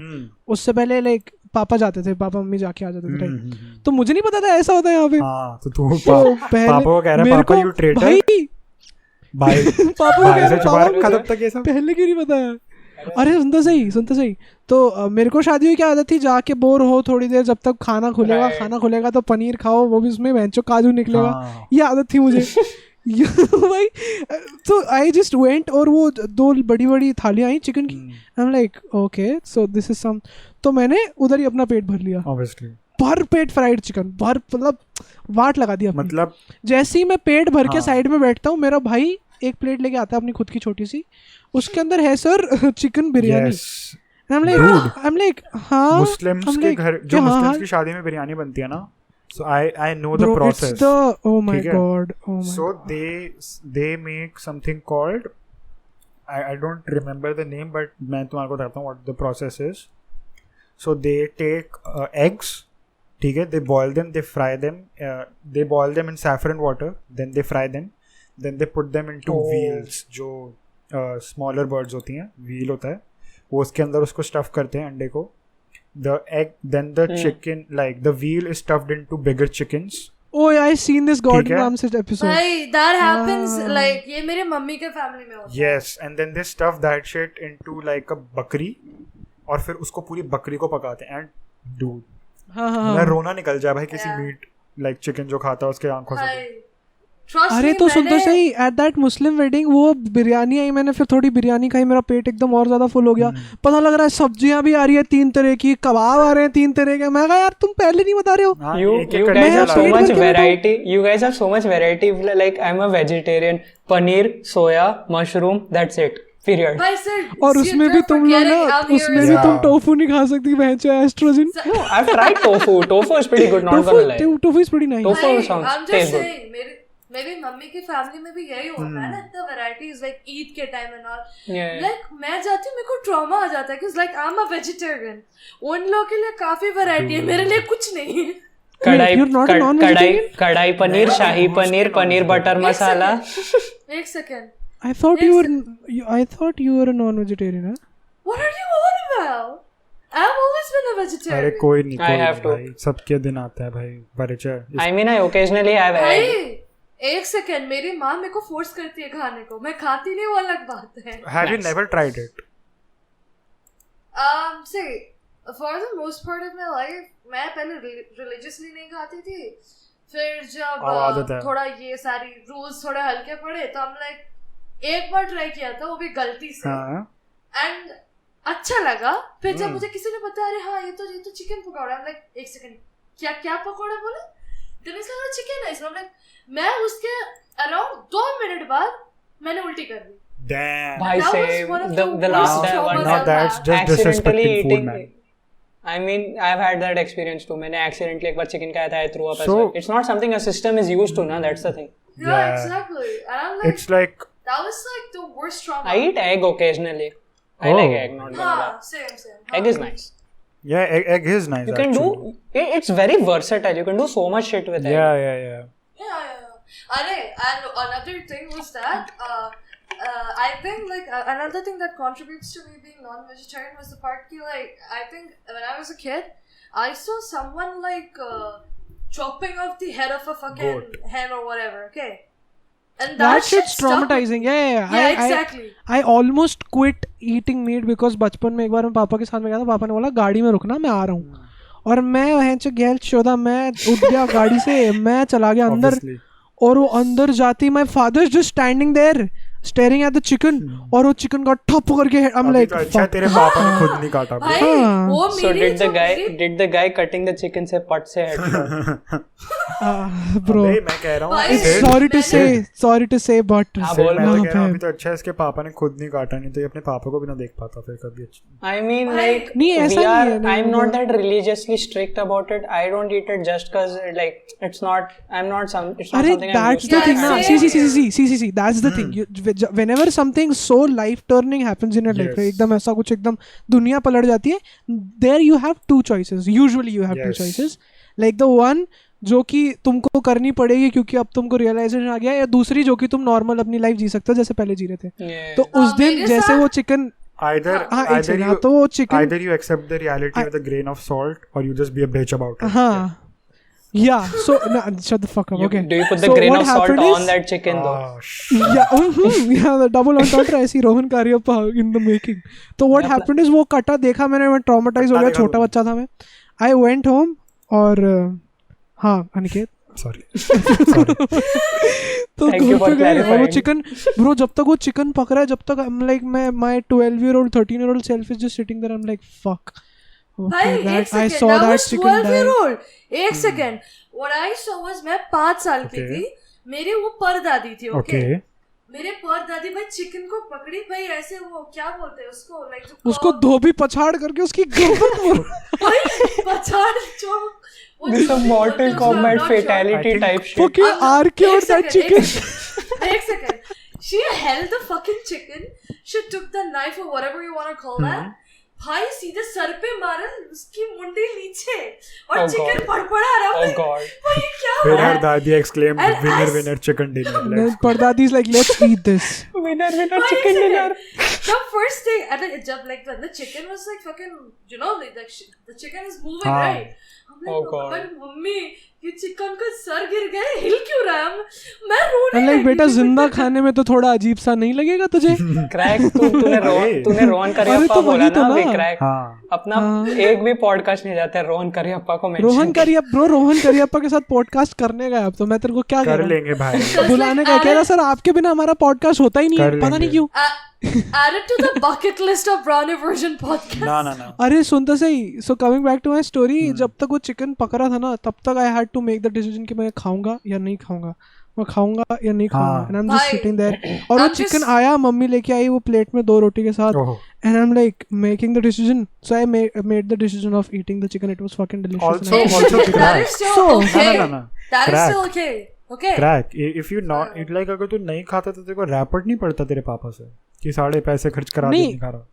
उससे पहले लाइक पापा जाते थे, पापा मम्मी जाके आ जाते थे, राइट? तो मुझे नहीं पता था ऐसा होता है यहाँ पे. तो तू पापा को कह रहा है पापा यू ट्रेटर भाई पापा से छुपा रखा तब तक ये सब, पहले क्यों नहीं बताया? अरे सुनते सही. तो मेरे को शादी में क्या आदत थी, जाके बोर हो थोड़ी देर, जब तक खाना खुलेगा तो पनीर खाओ, वो भी उसमें बेंचो काजू निकलेगा. ये आदत थी मुझे भाई. तो आई जस्ट वेंट, और वो 2 बड़ी थालियां आई चिकन की. I am like okay so this is some. तो मैंने उधर ही अपना पेट भर लिया, ऑब्वियसली भर पेट फ्राइड चिकन, भर मतलब वाट लगा दिया. मतलब जैसे ही मैं पेट भर के साइड में बैठता हूँ, मेरा भाई एक प्लेट लेके आता है अपनी खुद की छोटी सी, उसके अंदर है sir chicken biryani. I am like हाँ, मुस्लिम्स के घर जो मुस्लिम्स की शादी में बिरयानी बनती है ना, so I know the process. It's the oh my god. So they make something called, I don't remember the name, but मैं तुम्हारे को बताता हूँ what the process is. So they take eggs, ठीक है, they boil them, they fry them, they boil them in saffron water, then they fry them, then they put them into wheels, जो smaller birds होती हैं, wheel होता है, वो उसके अंदर उसको stuff करते हैं अंडे को. The egg, then the chicken, like the wheel is stuffed into bigger chickens. Oh yeah, I seen this Gordon Ramsay episode. भाई that happens like ये मेरे मम्मी के फैमिली में होता है. Yes, and then they stuff that shit into like a बकरी, और फिर उसको पूरी बकरी को पकाते हैं. And dude, मैं रोना निकल जाए भाई किसी मीट like चिकन जो खाता है उसके आंखों से. अरे तो सुनते सही, एट दैट मुस्लिम वेडिंग वो बिरयानी आई, मैंने फिर थोड़ी बिरयानी खाई, मेरा पेट एकदम और ज्यादा फुल हो गया. पता लग रहा है सब्जियां भी आ रही है 3 तरह की, कबाब आ रहे हैं 3 तरह के. मैं कहा यार तुम पहले नहीं बता रहे हो. You guys have so much variety. You guys have so much variety. Like I'm a vegetarian. Paneer, soya, mushroom. That's it. Period. और उसमें भी तुम लोग ना, उसमें भी तुम टोफू नहीं खा सकती, बहन oestrogen. No, I've tried tofu. Tofu is pretty good. Not gonna lie. Tofu is pretty nice. Tofu sounds tastes good. मेरी मम्मी की फैमिली में भी यही होता है ना, इतना वैराइटीज लाइक ईद के टाइम एंड ऑल. लाइक मैं जाती हूँ, मेरे को ट्रॉमा आ जाता है कि like I am a vegetarian. उन लोगों के लिए काफी वैरायटी है, मेरे लिए कुछ नहीं है. कढ़ाई पनीर, शाही पनीर, पनीर बटर मसाला. एक second, I thought you were a non-vegetarian, huh? What are you on about? I've always been a vegetarian. अरे कोई नहीं, I have to. भाई सबके दिन आता है भाई परिचय. I mean I occasionally have egg. एक सेकंड, मेरी माँ मेरे को फोर्स करती है खाने को, मैं खाती नहीं, वो अलग बात है. Have you never tried it? See, for the most part of my life, मैं पहले religiously नहीं खाती थी. फिर जब थोड़ा ये सारी रूल्स थोड़े हल्के पड़े, तो हम लाइक एक बार ट्राई किया था, वो भी गलती से, एंड अच्छा लगा. फिर जब मुझे किसी ने बताया, अरे हाँ ये तो चिकन पकौड़ा, लाइक एक सेकंड, क्या पकौड़ा बोले? then it's like chicken है. so like मैं उसके around 2 मिनट बाद मैंने उल्टी कर दी. Damn. भाई से the last one. Now that's just disrespecting food, man. I mean, I've had that experience too. मैंने accidentally एक बार chicken खाया था, I threw up as well. It's not something a system is used to, na. That's the thing. Yeah, exactly. And I'm like, it's like that was like the worst trauma. I eat egg occasionally. I like egg, not gonna lie. Same. Egg is nice. Yeah, egg is nice. You can do. It's very versatile. You can do so much shit with egg. Yeah. And another thing was that I think like another thing that contributes to me being non-vegetarian was the part that like I think when I was a kid, I saw someone like chopping off the head of a fucking hen or whatever. Okay. And that shit's traumatizing. Yeah, exactly. I almost quit eating meat because बचपन में एक बार मैं पापा के साथ में गया था. पापा ने बोला गाड़ी में रुकना, मैं आ रहा हूँ. और मैं वहाँ से गैल शोधा, मैं उठ गया गाड़ी से, मैं चला गया अंदर. और वो अंदर जाती, my father is just standing there staring at the chicken, और वो चिकन का ठप करके I'm like, अच्छा तेरे पापा ने खुद नहीं काटा. So did the guy cutting the chicken से पट से head? Bro, मैं कह रहा हूँ sorry to say but मैं तो कह रहा हूँ अभी तो अच्छा है इसके पापा ने खुद नहीं काटा, नहीं तो ये अपने पापा को भी ना देख पाता फिर कभी. I mean like I'm not that religiously strict about it. I don't eat it just because like it's not something I'm used to. That's the thing now. See, that's the thing. Whenever something so life turning happens in your life, एकदम ऐसा कुछ एकदम दुनिया पलट जाती है, there you have 2 choices. Usually you have 2 choices. Like the one जो कि तुमको करनी पड़ेगी क्योंकि अब तुमको रियलाइजेशन आ गया, या दूसरी जो कि तुम नॉर्मल अपनी लाइफ जी सकते हो जैसे पहले जी रहे थे। Yeah. तो उस दिन मेरे जैसे साथ- वो चिकन Either हाँ, एक second, you तो वो chicken either you accept the reality with a grain of salt, or you just be a bitch about it. हाँ yeah, so no, shut the fuck up. You- Okay, Do you put the so grain what of salt happened on is- that chicken though? yeah, the double entendre ऐसी Rohan Kariappa in the making. तो what happened is वो कटा देखा मैंने, मैं traumatized हो गया, देखा छोटा तुमने? बच्चा था मैं। I went home और हाँ अनिकेत Sorry. तो Thank you घर for पे गए और वो clarifying. चिकन ब्रो, जब तक वो चिकन पक रहा है, जब तक I'm like my 12-year-old 13-year-old self is just sitting there, I'm like fuck. भाई Okay, एक I second, saw that that was chicken 12-year-old. die. एक second, what I saw was मैं 5 साल की Okay. थी, मेरी वो परदादी थी, ओके Okay. मेरे परदादी भाई चिकन को पकड़ी भाई, ऐसे वो क्या बोलते हैं उसको, लाइक उसको धोबी पछाड़ करके उसकी गर्दन भाई पछाड़ जो वो This is a जो- Mortal जो- Kombat not fatality I think- type shit. fucking arcued that chicken. एक second. She held the fucking chicken. She took the knife or whatever you want to call that. भाई सीधे sir पे मारा, उसकी मुंडी नीचे और Oh चिकन God. फड़फड़ा रहा Oh भाई। God. भाई क्या Then हो her रहा है? daddy exclaimed, And "Winner, as- winner, chicken dinner." Then Let's go. Pardadi's like, let's eat this. Winner भाई, chicken एक dinner. second. The first thing, and then जब like when the chicken was like fucking, you know, like the chicken is moving, हाँ. right? I'm like, Oh God. "अरे mummy, ये chicken का sir गिर गया, हिल क्यों रहा है?" मैं रोने I'm like, लगी बेटा थी। जिंदा खाने में तो थोड़ा अजीब सा नहीं लगेगा तुझे? Crack, तूने रोहन अरे करियप्पा तो बोला वही तो ना ना। अभी crack. हाँ. अपना एक भी पॉडकास्ट नहीं जाता है रोहन करियप्पा को mention रोहन करियप्पा के साथ पॉडकास्ट करने गया, अब तो मैं तेरे को क्या कह कर रहा हूँ? लेंगे भाई. बुलाने का कह रहा सर, आपके बिना हमारा पॉडकास्ट होता ही नहीं है, कर पता नहीं लेंगे. क्यों। Add it to the bucket list of Brownie version podcast. ना. अरे सुन तो सही, so coming back to my story, जब तक वो चिकन पक रहा था ना, तब तक I had to make the decision कि मैं खाऊंगा या नहीं खाऊंगा, मैं खाऊंगा या नहीं खाऊंगा, हाँ. एंड आई एम जस्ट भाई, सिटिंग देयर, और वो I'm चिकन just- आया, मम्मी लेके आई वो प्लेट में 2 रोटी के साथ, ओहो. and I'm like making the decision, so I made the decision of eating the chicken. It was fucking delicious. Also- and I- also that crack. is still So- okay. No. That is Crack. still okay. Okay. Crack. If you not it, like अगर तू नहीं खाता तो तेरे को rapport नहीं पड़ता तेरे पापा से कि साढ़े पैसे खर्च करा दे, नहीं. नहीं खा रहा.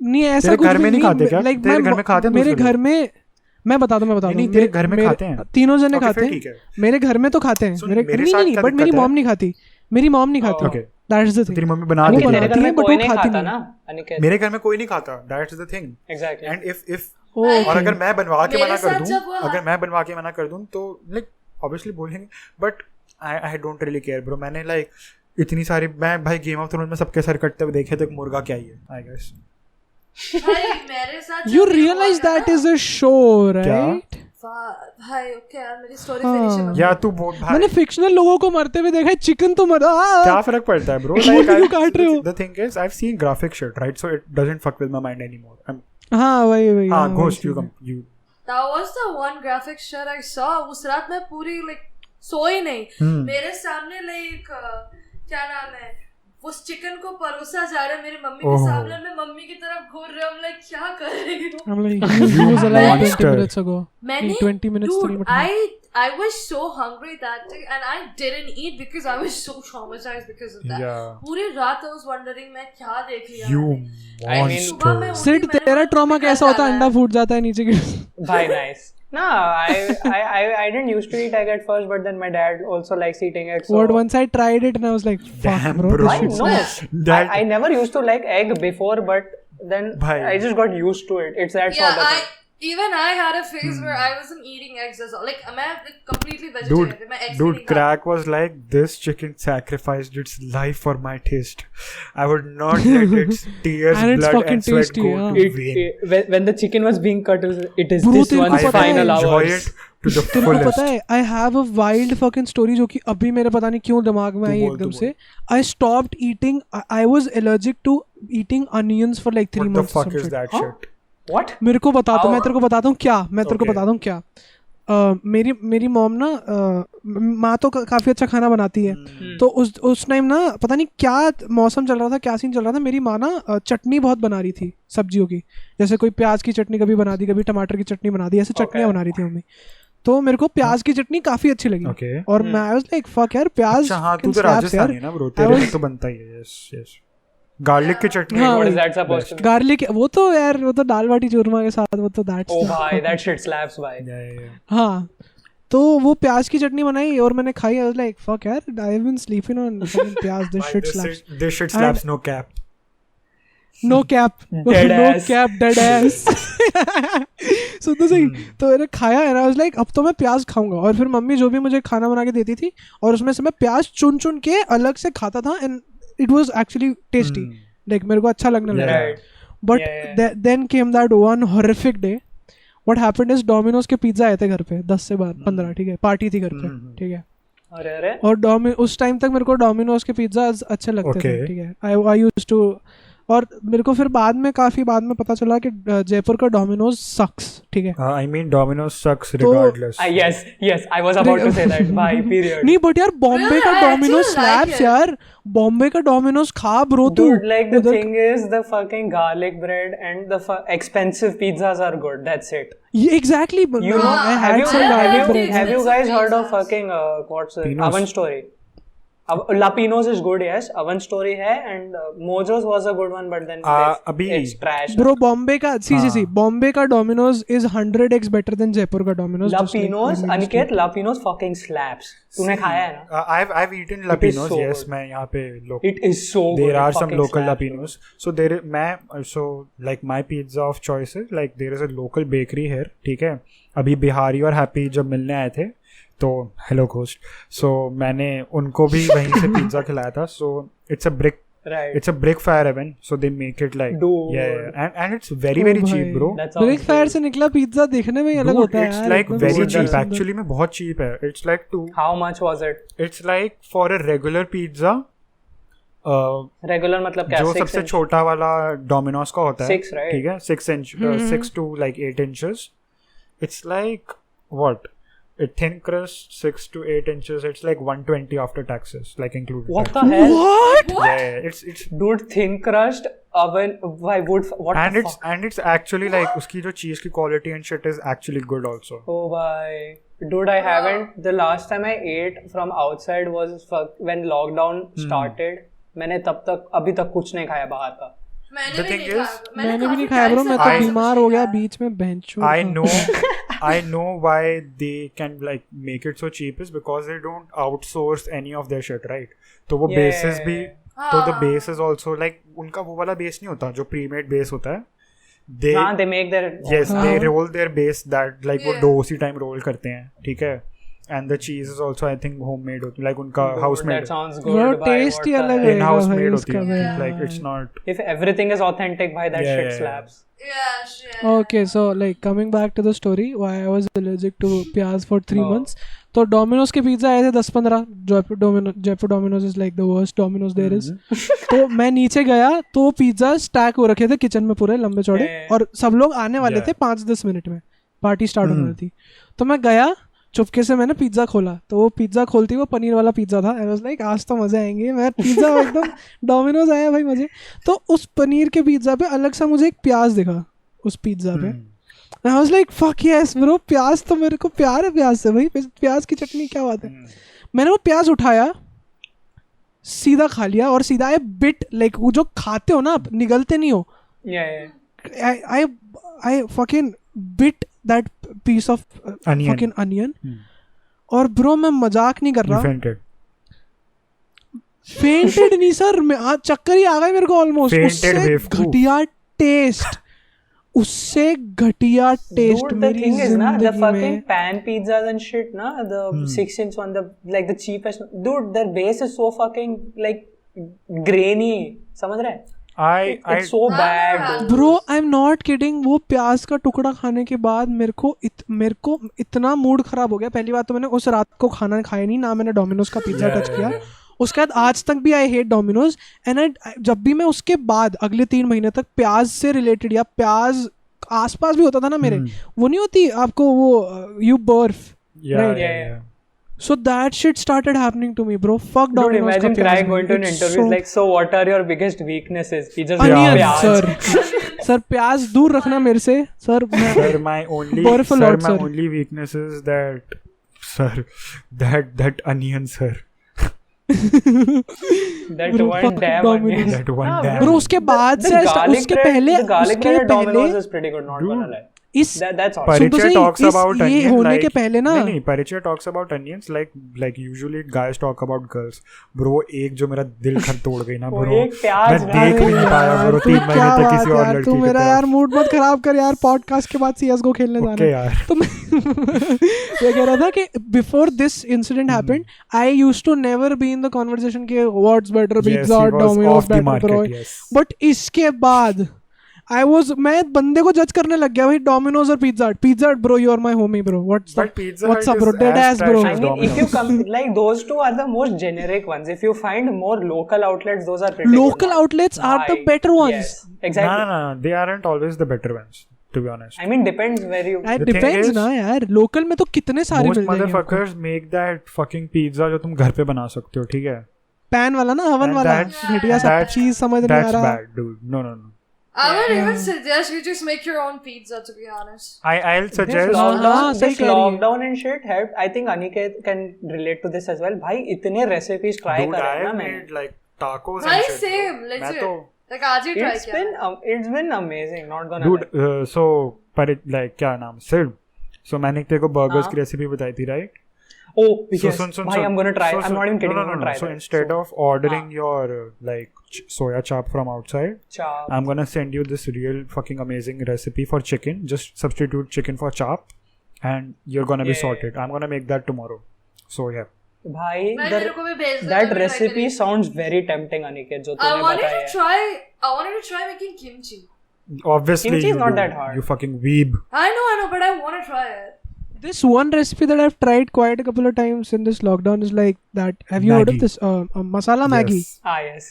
नहीं ऐसा तेरे कुछ घर भी में नहीं खाते क्या? like तेरे मैं- घर में खाते हैं मेरे दूसरे घर में मैं बता दूं नहीं, तेरे घर में खाते हैं. तीनों जने Okay, खाते फिर हैं, ठीक है. मेरे घर में तो खाते हैं, सुन, मेरे मेरे नहीं साथ नहीं क्या बट मेरी दिक्कत है? मॉम नहीं खाती, मेरी मॉम नहीं खाती, Okay. दैट्स द तेरी थिंग। मम्मी बना अनिकेत, देती तेरे है. घर में but कोई वो नहीं खाती खाता नहीं। ना अनिकेत? मेरे घर में कोई नहीं खाता. That's the thing. Exactly. And if Okay. और अगर मैं बनवा के मेरे मना कर साथ दूं, जब वो अगर मैं बनवा के मना कर दूं तो लाइक ऑब्वियसली बोलेंगे, but I don't really care bro. मैंने लाइक इतनी सारी, मैं भाई गेम ऑफ थ्रोन्स में सबके सर कटते हुए देखे तो एक मुर्गा क्या ही है, आई गेस. भाई मेरे साथ You जब ये realize हुआ that ना- is a show, right? भाई ओके यार मेरी स्टोरी हाँ. फिनिश है. या तू बोल भाई मैंने फिक्शनल लोगों को मरते हुए देखा है, चिकन तो मरा क्या फर्क पड़ता है ब्रो. वो क्यों काट रहे हो? The thing is I have seen graphic shit right, so it doesn't fuck with my mind anymore. हाँ वही हां, हाँ, घोस्ट वही you That was the one graphic shit I saw. उस रात मैं पूरी like सोई नहीं. मेरे सामने like क्या नाम है, वो चिकन को परोसा जा रहा है मेरी मम्मी के ओह. सामने, मैं मम्मी की तरफ घूर रही हूँ. I'm like क्या कर रही हूँ? I'm like, he was alive 20 Monster. minutes ago. मैंने 20 minutes तो नहीं, dude, but I was so hungry that day and I didn't eat because I was so traumatized because of that. Yeah. पूरी रात I was wondering मैं क्या देख लिया You मैंने. I mean- सुबह मैं monster. उठी, सिड मैंने तेरा बोला, ट्रॉमा "तुम्हें कैसा घर होता है, जाना अंडा फूट जाता है नीचे गिर Bye, nice. No, I didn't used to eat egg at first, but then my dad also likes eating egg. So What once I tried it and I was like, fuck Damn, bro, bro. this I shit's know. That- I never used to like egg before, but then Bhai. I just got used to it. It's that Yeah, sort of thing. even I had a phase where I wasn't eating eggs as well. Like I'm like completely vegetarian. Dude, मैं eggs dude, नहीं खाता. crack was like, this chicken sacrificed its life for my taste. I would not let its tears, And it's blood, fucking and sweat tasty, go yeah. to It, vain. when the chicken was being cut, it is Bro, this तेरे को one's पता है, final enjoy hours. it to the तेरे को fullest. पता है, I have a wild fucking story जो कि अभी मेरे पता नहीं क्यों दिमाग में तू आई बोल, एकदम तू से. I stopped eating. I was allergic to eating onions for like 3 What the months. or fuck some is shit. that Huh? shit? What? मेरे को बता दो, How? मैं तेरे को बताता हूँ क्या, मैं तेरे को Okay. बताता हूँ क्या. मेरी मॉम ना माँ तो काफ़ी अच्छा खाना बनाती है, तो उस टाइम ना पता नहीं क्या मौसम चल रहा था, क्या सीन चल रहा था, मेरी माँ ना चटनी बहुत बना रही थी सब्जियों की, जैसे कोई प्याज की चटनी कभी बना दी, कभी टमाटर की चटनी बना दी, ऐसे चटनियाँ बना रही थी मम्मी. तो मेरे को प्याज की चटनी काफ़ी अच्छी लगी. Okay. और मैं आई वाज लाइक फक यार, प्याज अच्छा हाँ, तू fucking तो slaps राजस्थानी यार. है ना ब्रो, तेरे में was- तो बनता ही है. Yes yes. गार्लिक की चटनी. हाँ, What वही. is that supposed to be? Garlic वो तो यार, वो तो दाल बाटी चूरमा के साथ, वो तो that's Oh, bhai, that shit slaps, bhai. Yeah. हाँ. तो वो प्याज की चटनी बनाई और मैंने खाई. आई वाज लाइक फक यार, I have been sleeping on प्याज. This shit slaps. This shit slaps, no cap. No cap. Dead No ass. cap, dead ass. So तो सही. तो मैंने खाया and I was like अब तो मैं प्याज खाऊंगा. और फिर मम्मी जो भी मुझे खाना बना के देती थी और उसमें से मैं प्याज चुन चुन के अलग से खाता था and it was actually tasty. Like मेरे को अच्छा लगने लगा. Right. But then came that one horrific day. What happened is Domino's के पिज्जा आए थे घर पे 10 से 15. ठीक है, पार्टी थी घर पे. ठीक है. अरे और उस टाइम तक मेरे को डोमिनोज के पिज्जा अच्छे लगते थे. ठीक है. I used to. और मेरे को फिर काफी बाद में पता चला कि जयपुर का डोमिनोज सक्स. ठीक है. I mean Domino's sucks regardless. yes, I was about to say that. Bye, period. नहीं बट यार बॉम्बे का Really? I Domino's actually like slaps it. यार. बॉम्बे का डोमिनोज खा ब्रो तू. Dude, like the thing is, the fucking garlic bread and the expensive pizzas are good. That's it. Exactly. You know, I have had you some garlic have bread. have you guys heard of Pizzas. fucking what's it? Pinos. Oven Story? Lapino's is good, yes. Oven Story है and Mojo's was a good one, but then अभी it's trash. Bro Bombay का सी बॉम्बे का Domino's is 100x better than Jaipur का Domino's. Lapino's, Aniket, Lapino's fucking slaps. तूने खाया है ना? I've eaten Lapino's. so Yes, good. मैं यहाँ पे It is so good. There It are some fucking local slaps, Lapino's. So so like my pizza of choices, like there is a local bakery here. ठीक है. अभी बिहारी और happy जब मिलने आए थे तो हेलो घोस्ट. सो मैंने उनको भी वहीं से पिज्जा खिलाया था. So it's a brick fire oven. So they make it like Dude. and it's very cheap, bro. That sounds break fire good. से निकला पिज्जा देखने में ही अलग Dude, होता है it's यार. like एकदम very सुंदर cheap. सुंदर. Actually में बहुत cheap है. It's like How much was it? it's like for a regular pizza. Regular मतलब क्या? जो 6 सबसे inch? छोटा वाला डोमिनोज का होता है. 6, right? ठीक है. 6 inch 6 to like 8 inches. It's like what? A thin crust 6 to 8 inches. It's like 120 after taxes, like included. What taxes. the hell? What? Yeah. It's Dude, thin crust oven. Why would what and the it's fuck? and it's actually like उसकी जो cheese की quality and shit is actually good also. Oh bye. Dude, I haven't. The last time I ate from outside was when lockdown started. मैंने तब तक अभी तक कुछ नहीं खाया बाहर का. मैंने The भी thing नहीं is, खाया. मैंने भी नहीं काफी खाया ब्रो. time मैं से तो I- बीमार हो गया बीच में बेंचो. I know why they can like make it so cheap is because they don't outsource any of their shit, right? तो वो Yeah. bases भी तो the हाँ. base is also like उनका वो वाला base नहीं होता जो pre-made base होता है. They हाँ, they make their. yes हाँ. they roll their base that like वो Yeah. डो उसी टाइम roll करते हैं. ठीक है. And the cheese is also I think homemade होती like उनका Dude, house That made sounds good. Bro bhai, taste what ही the अलग hell? है in-house भाई made उसका होती है. भाई. Like it's not. If everything is authentic, bhai, that Yeah, shit yeah. slaps. Yeah, shit. Okay, so like coming back to the story why I was allergic to प्याज for 3 Oh. months. तो Domino's के pizza आए थे 10-15. Jaipur Domino's is like the worst Domino's there is. तो मैं नीचे गया तो पिज्जा स्टैक हो रखे थे किचन में पूरे लंबे चौड़े. Yeah. और सब लोग आने वाले Yeah. थे 5-10 मिनट में. पार्टी स्टार्ट होने वाली थी. तो मैं गया चुपके से मैंने पिज्जा खोला. तो वो पिज्जा खोलती वो पनीर वाला पिज्जा था. आई वाज लाइक आज तो मजे आएंगे. मैं पिज्जा एकदम डोमिनोज आया भाई मजे. तो उस पनीर के पिज्जा पे अलग सा मुझे एक प्याज दिखा उस पिज्जा पे. I was like fuck yes bro. प्याज तो मेरे को प्यार है प्याज से भाई. प्याज की चटनी क्या बात है. मैंने वो प्याज उठाया सीधा खा लिया और सीधा ये बिट लाइक वो जो खाते हो ना आप निगलते नहीं हो. Yeah. I fucking bit that piece of Onion. fucking onion. और ब्रो मैं मजाक नहीं कर You रहा. fainted. फेंटेड नहीं सर. मैं चक्कर ही आ गए मेरे को ऑलमोस्ट. Fainted उससे बेवकूफ. घटिया टेस्ट. उससे घटिया टेस्ट Dude, the मेरी thing is, na, the जिंदगी fucking में. pan pizzas and shit, na, the 6 inch one, like the cheapest. Dude, their base is so fucking like grainy. समझ रहे? It's so bad. dude. Bro I am not kidding. वो प्याज का टुकड़ा खाने के बाद मेरे को इतना मूड खराब हो गया. पहली बात तो मैंने उस रात को खाना खाया नहीं ना. मैंने डोमिनोज का पिज्जा टच किया. उसके बाद आज तक भी आई हेट डोमिनोज. एंड जब भी मैं उसके बाद अगले 3 महीने तक प्याज से रिलेटेड या प्याज आसपास भी होता था ना मेरे. वो नहीं होती आपको वो यू बर्फ. Yeah, Right. yeah. So that shit started happening to me, bro. Fuck Dude, Domino's. imagine का Craig प्याज going to an It's interview so- like, so what are your biggest weaknesses? He just Onion, प्याज. sir. Sir, प्याज दूर रखना मेरे से. Sir, मैं Sir, my only Powerful sir, out, my sir. only weakness is that sir, that onion, sir. That Bro, one fuck damn Domino's. onion. That one Ah, damn. bro उसके बाद The से garlic उसके bread- पहले the garlic उसके bread at Domino's पहले is pretty good, not Dude. gonna lie. इस That's all. सुन तो Parichaya सही, talks इस about ये onion होने like के पहले ना नहीं Parichaya talks about onions like usually guys talk about girls. Bro एक जो मेरा दिल खर तोड़ गई ना वो bro, एक प्याज मैं ना, देख भी नहीं पाया यार, bro तू 3 क्या महीने तक बात किसी और यार, लड़की तू की मेरा यार तरफ. मूड मत खराब कर यार, पॉडकास्ट के बाद CS:GO खेलने जाना ओके है. यार. तो मैं कह रहा था कि before this incident happened I used to never be in the conversation के what's better, Yes, pizza he और was Domino's off the better bro. market, yes. But इसके बाद मैं बंदे को जज करने लग गया भाई, डोमिनोज और pizza bro, you are my homie bro. But Pizza what's Hut up bro, is dead as ass bro. trash I as mean, if you Domino's. come, like those two are the most generic ones. If you find more local outlets, those are pretty Local good. outlets are the Bhai, better ones. Yes, exactly. No, they aren't always the better ones, to be honest. I mean, depends where you. It The thing depends is, ना यार, local में तो कितने सारे Most मिल जाएंगे आपको. motherfuckers make that fucking pizza जो तुम घर पे बना सकते हो, ठीक है? पैन वाला ना, हवन And वाला, that's- घटिया सा that's- चीज समझ नहीं आ That's रहा. bad, dude. No. I would even suggest you just make your own pizza, to be honest. I'll This suggest. हाँ, सही this कह रही है. lockdown and shit helped. I think Aniket can relate to this as well. भाई इतने recipes try Dude, करे हैं ना I've मैंने. made like tacos Bhai, and shit. same, मैं legit. तो Like आज ही try किया. It's been amazing. Not gonna dude, lie. so पर like क्या नाम सिर्फ so मैंने तेरे को burgers हाँ. की रेसिपी बताई थी, right? Oh So yes, भाई I'm gonna try. I'm not even kidding. I'm gonna try So that. instead of ordering your like soya chop from outside, Chop. I'm gonna send you this real fucking amazing recipe for chicken. Just substitute chicken for chop, and you're gonna be Yeah. sorted. I'm gonna make that tomorrow. So yeah. भाई भाई मेरे को भी भेज दो, that मैं try recipe करूँगी. sounds very tempting, Aniket, जो I तूने wanted बताया to है. try making kimchi. Obviously, Kimchi is you not do. that hard. You fucking weeb. I know, but I want to try it. This one recipe that I've tried quite a couple of times in this lockdown is like that. Have you heard of Maggi. this? Masala Maggi. Yes. Ah yes.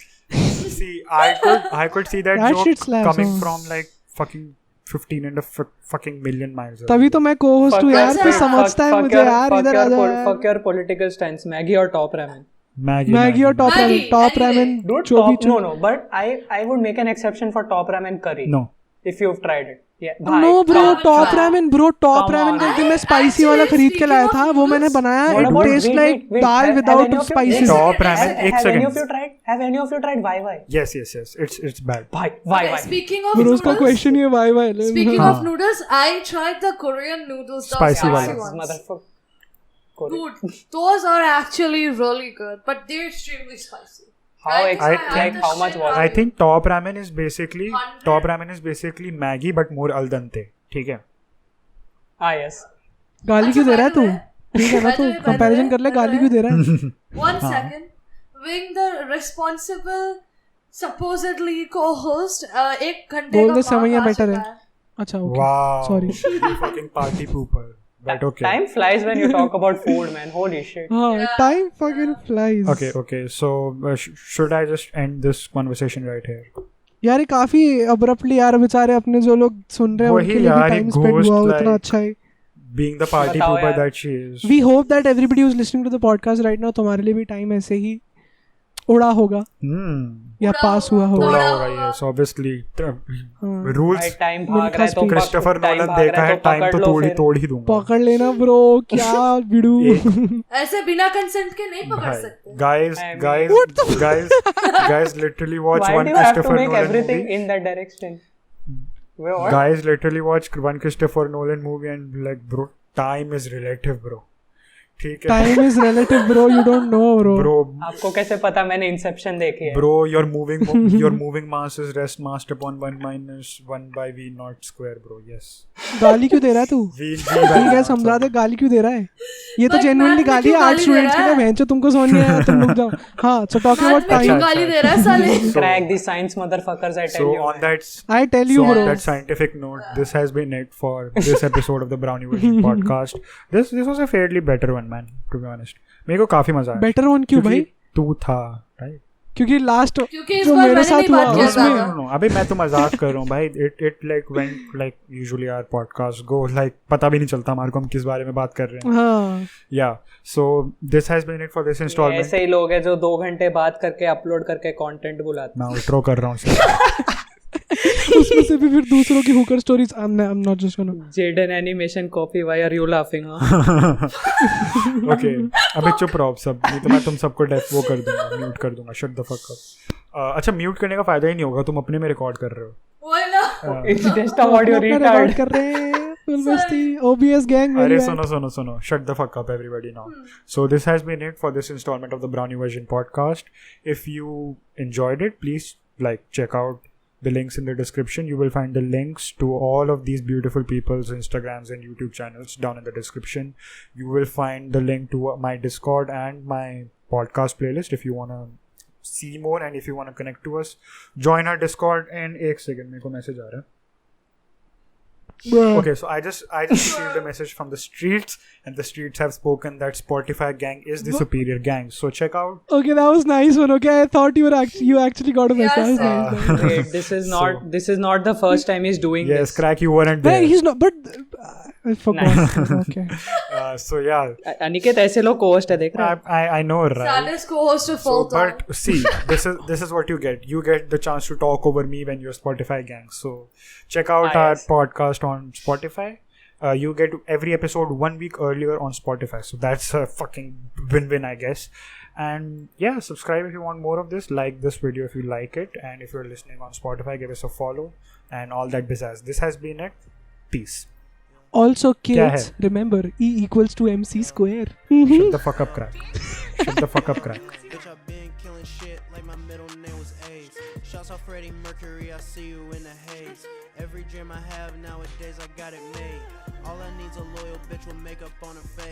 See, I could see that, That shit joke slaps, coming huh? from like fucking 15 and a fucking million miles away. तभी तो मैं co-host हूँ यार, तू समझता है मुझे यार, इधर आ जा यार. Fuck your political stance. Maggie और top ramen. Maggi और top Maggi, ramen, top any ramen, Dude, जो भी top, no, but I would make an exception for top ramen curry. No. If you've tried it. Yeah. No bro, on, top try. ramen bro, top Come ramen on. का एक दिन मैं I- spicy वाला actually, खरीद के लाया speaking था, of वो मैंने noodles, बनाया. What It about- tastes wait, like wait, dal have any without of you- spices. Top ramen, Have एक Have any of second. you tried? Have any of you tried Vai? Yes. It's bad. Why? Okay, speaking of Bro, उसका noodles, question ही है why. speaking हाँ. of noodles, I tried the Korean noodles, the Spicy spicy ones. ones. Motherfucker. Dude, those are actually really good, but they're extremely spicy. How I ex- tried like the how much shit was out I of it. think top ramen is basically 100. Maggi but more al dente. ठीक है? Ah yes. गाली क्यों दे रहा है तू? ठीक है ना, By the तू way, by the comparison way, कर ले, by the गाली way. क्यों दे रहा है? One second. Being the responsible, supposedly co-host, एक घंटे बोल का दे mark सवैया आ better चुका है. है. अच्छा okay, Wow. sorry. You fucking party pooper. But okay. Time flies when you talk about food, man. Holy shit. हाँ, time fucking flies. Okay. So should I just end this conversation right here? यार ये काफी abruptly यार, बेचारे अपने जो लोग सुन रहे हैं वही उनके लिए भी यार, टाइम एक स्पेंड ghost हुआ, like- उतना अच्छा है. Being the party बताओ pooper यार. that she is. We hope that everybody who's listening to the podcast right now, तुम्हारे लिए भी टाइम ऐसे ही उड़ा होगा या उड़ा पास हुआ होगा, होगा. थोड़ा उड़ा होगा, होगा. yes, obviously. भाई Rules. टाइम भाग रहा है तो क्रिस्टोफर time नोलन भाग रहा देखा है, तो टाइम पकड़ तो लो फिर. तोड़ ही दूंगा. पकड़ लेना ब्रो, क्या बिडू. ऐसे बिना कंसेंट के नहीं पकड़ भाई, सकते. guys literally watch Why one do you have to Christopher make Nolan everything movie. in that direction? Wait, what? Guys literally watch one Christopher Nolan movie and be like, bro, time is relative, bro. ठीक है. Time is relative bro, you don't know bro. Bro, आपको कैसे पता? मैंने Inception देखी है. bro, your moving mass is rest massed upon 1 minus 1 by v naught square, bro. Yes. गाली क्यों दे रहा है तू? V ठीक है, समझा दे, गाली क्यों दे रहा है? ये तो But जेन्युइनली math में गाली है क्यों आर्ट गाली दे स्टूडेंट्स रहा के लिए. है? बहनचोद तुमको समझ नहीं आया, तुम रुक जाओ. हाँ, सो टॉकिंग हाथ अबाउट में क्यों टाइम. गाली दे रहा है साले? Crack the science, motherfuckers! I tell So you. on that I tell you So on bro. that scientific note, this has been it for this episode of the Brownie Version podcast. This was a fairly better one, man. To be honest, मेरे को काफी मजा आया. Better one क्यों भाई? तू था, right? क्योंकि लास्ट क्योंकि इस जो बार मेरे मैंने साथ नहीं बात हुआ किया उसमें ज्यादा. No. अबे मैं तो मजाक कर रहा हूँ भाई. It like went like usually our podcast go like पता भी नहीं चलता हमारे को हम किस बारे में बात कर रहे हैं. हाँ, Yeah. So this has been it for this installment. ऐसे ही लोग हैं जो 2 घंटे बात करके अपलोड करके कंटेंट बुलाते मैं outro कर रहा हूँ सर. उसमें से भी फिर दूसरों की Hooker stories. I'm not just gonna. हैं. Jaden animation copy. Why are you laughing? Huh? Okay. अबे चुप रहो सब, नहीं तो मैं तुम सबको वो कर दूंगा, म्यूट कर दूंगा. Shut the fuck up. अच्छा, म्यूट करने का फायदा ही नहीं होगा, तुम अपने में रिकॉर्ड कर रहे हो. वही ना. It's just a audio अपना रिकॉर्ड retard. कर रहे हैं. Full Masti, OBS gang. very Arey, bad. suno. Shut the fuck up, everybody now. So this has been it for this installment of the Brownie Version podcast. If you enjoyed it, please check out the links in the description. You will find the links to all of these beautiful people's Instagrams and YouTube channels down in the description. You will find the link to my Discord and my podcast playlist if you want to see more and if you want to connect to us. Join our Discord in 1 second. मेरे को message आ रहा है. Bruh. Okay, so I just received a message from the streets, and the streets have spoken that Spotify gang is the superior gang. So check out. Okay, that was nice one. Okay, I thought you actually got a message. Yeah, That was nice. Wait, this is not the first time he's doing Yes, this. Crack, you weren't there. Hey, he's not. But I forgot. Nice. Okay. So yeah, Aniket ऐसे लोग co-host है देख रहे हैं. I know, right? Saddest co-host of all So, time. but see, this is what you get. You get the chance to talk over me when you're Spotify gang. So check out our yes. podcast on Spotify. You get every episode 1 week earlier on Spotify. So that's a fucking win-win, I guess. And yeah, subscribe if you want more of this. Like this video if you like it. And if you're listening on Spotify, give us a follow. And all that business. This has been it. Peace. Also, क्या kids, है? remember E equals to MC square. Shut the fuck up, Crack. Shut the fuck up, Crack. Bitch, I've been killing shit like my middle name was AIDS. Shouts out Freddie Mercury, I see you in the haze. Every dream I have nowadays, I got it made. All I need's a loyal bitch with makeup on her face.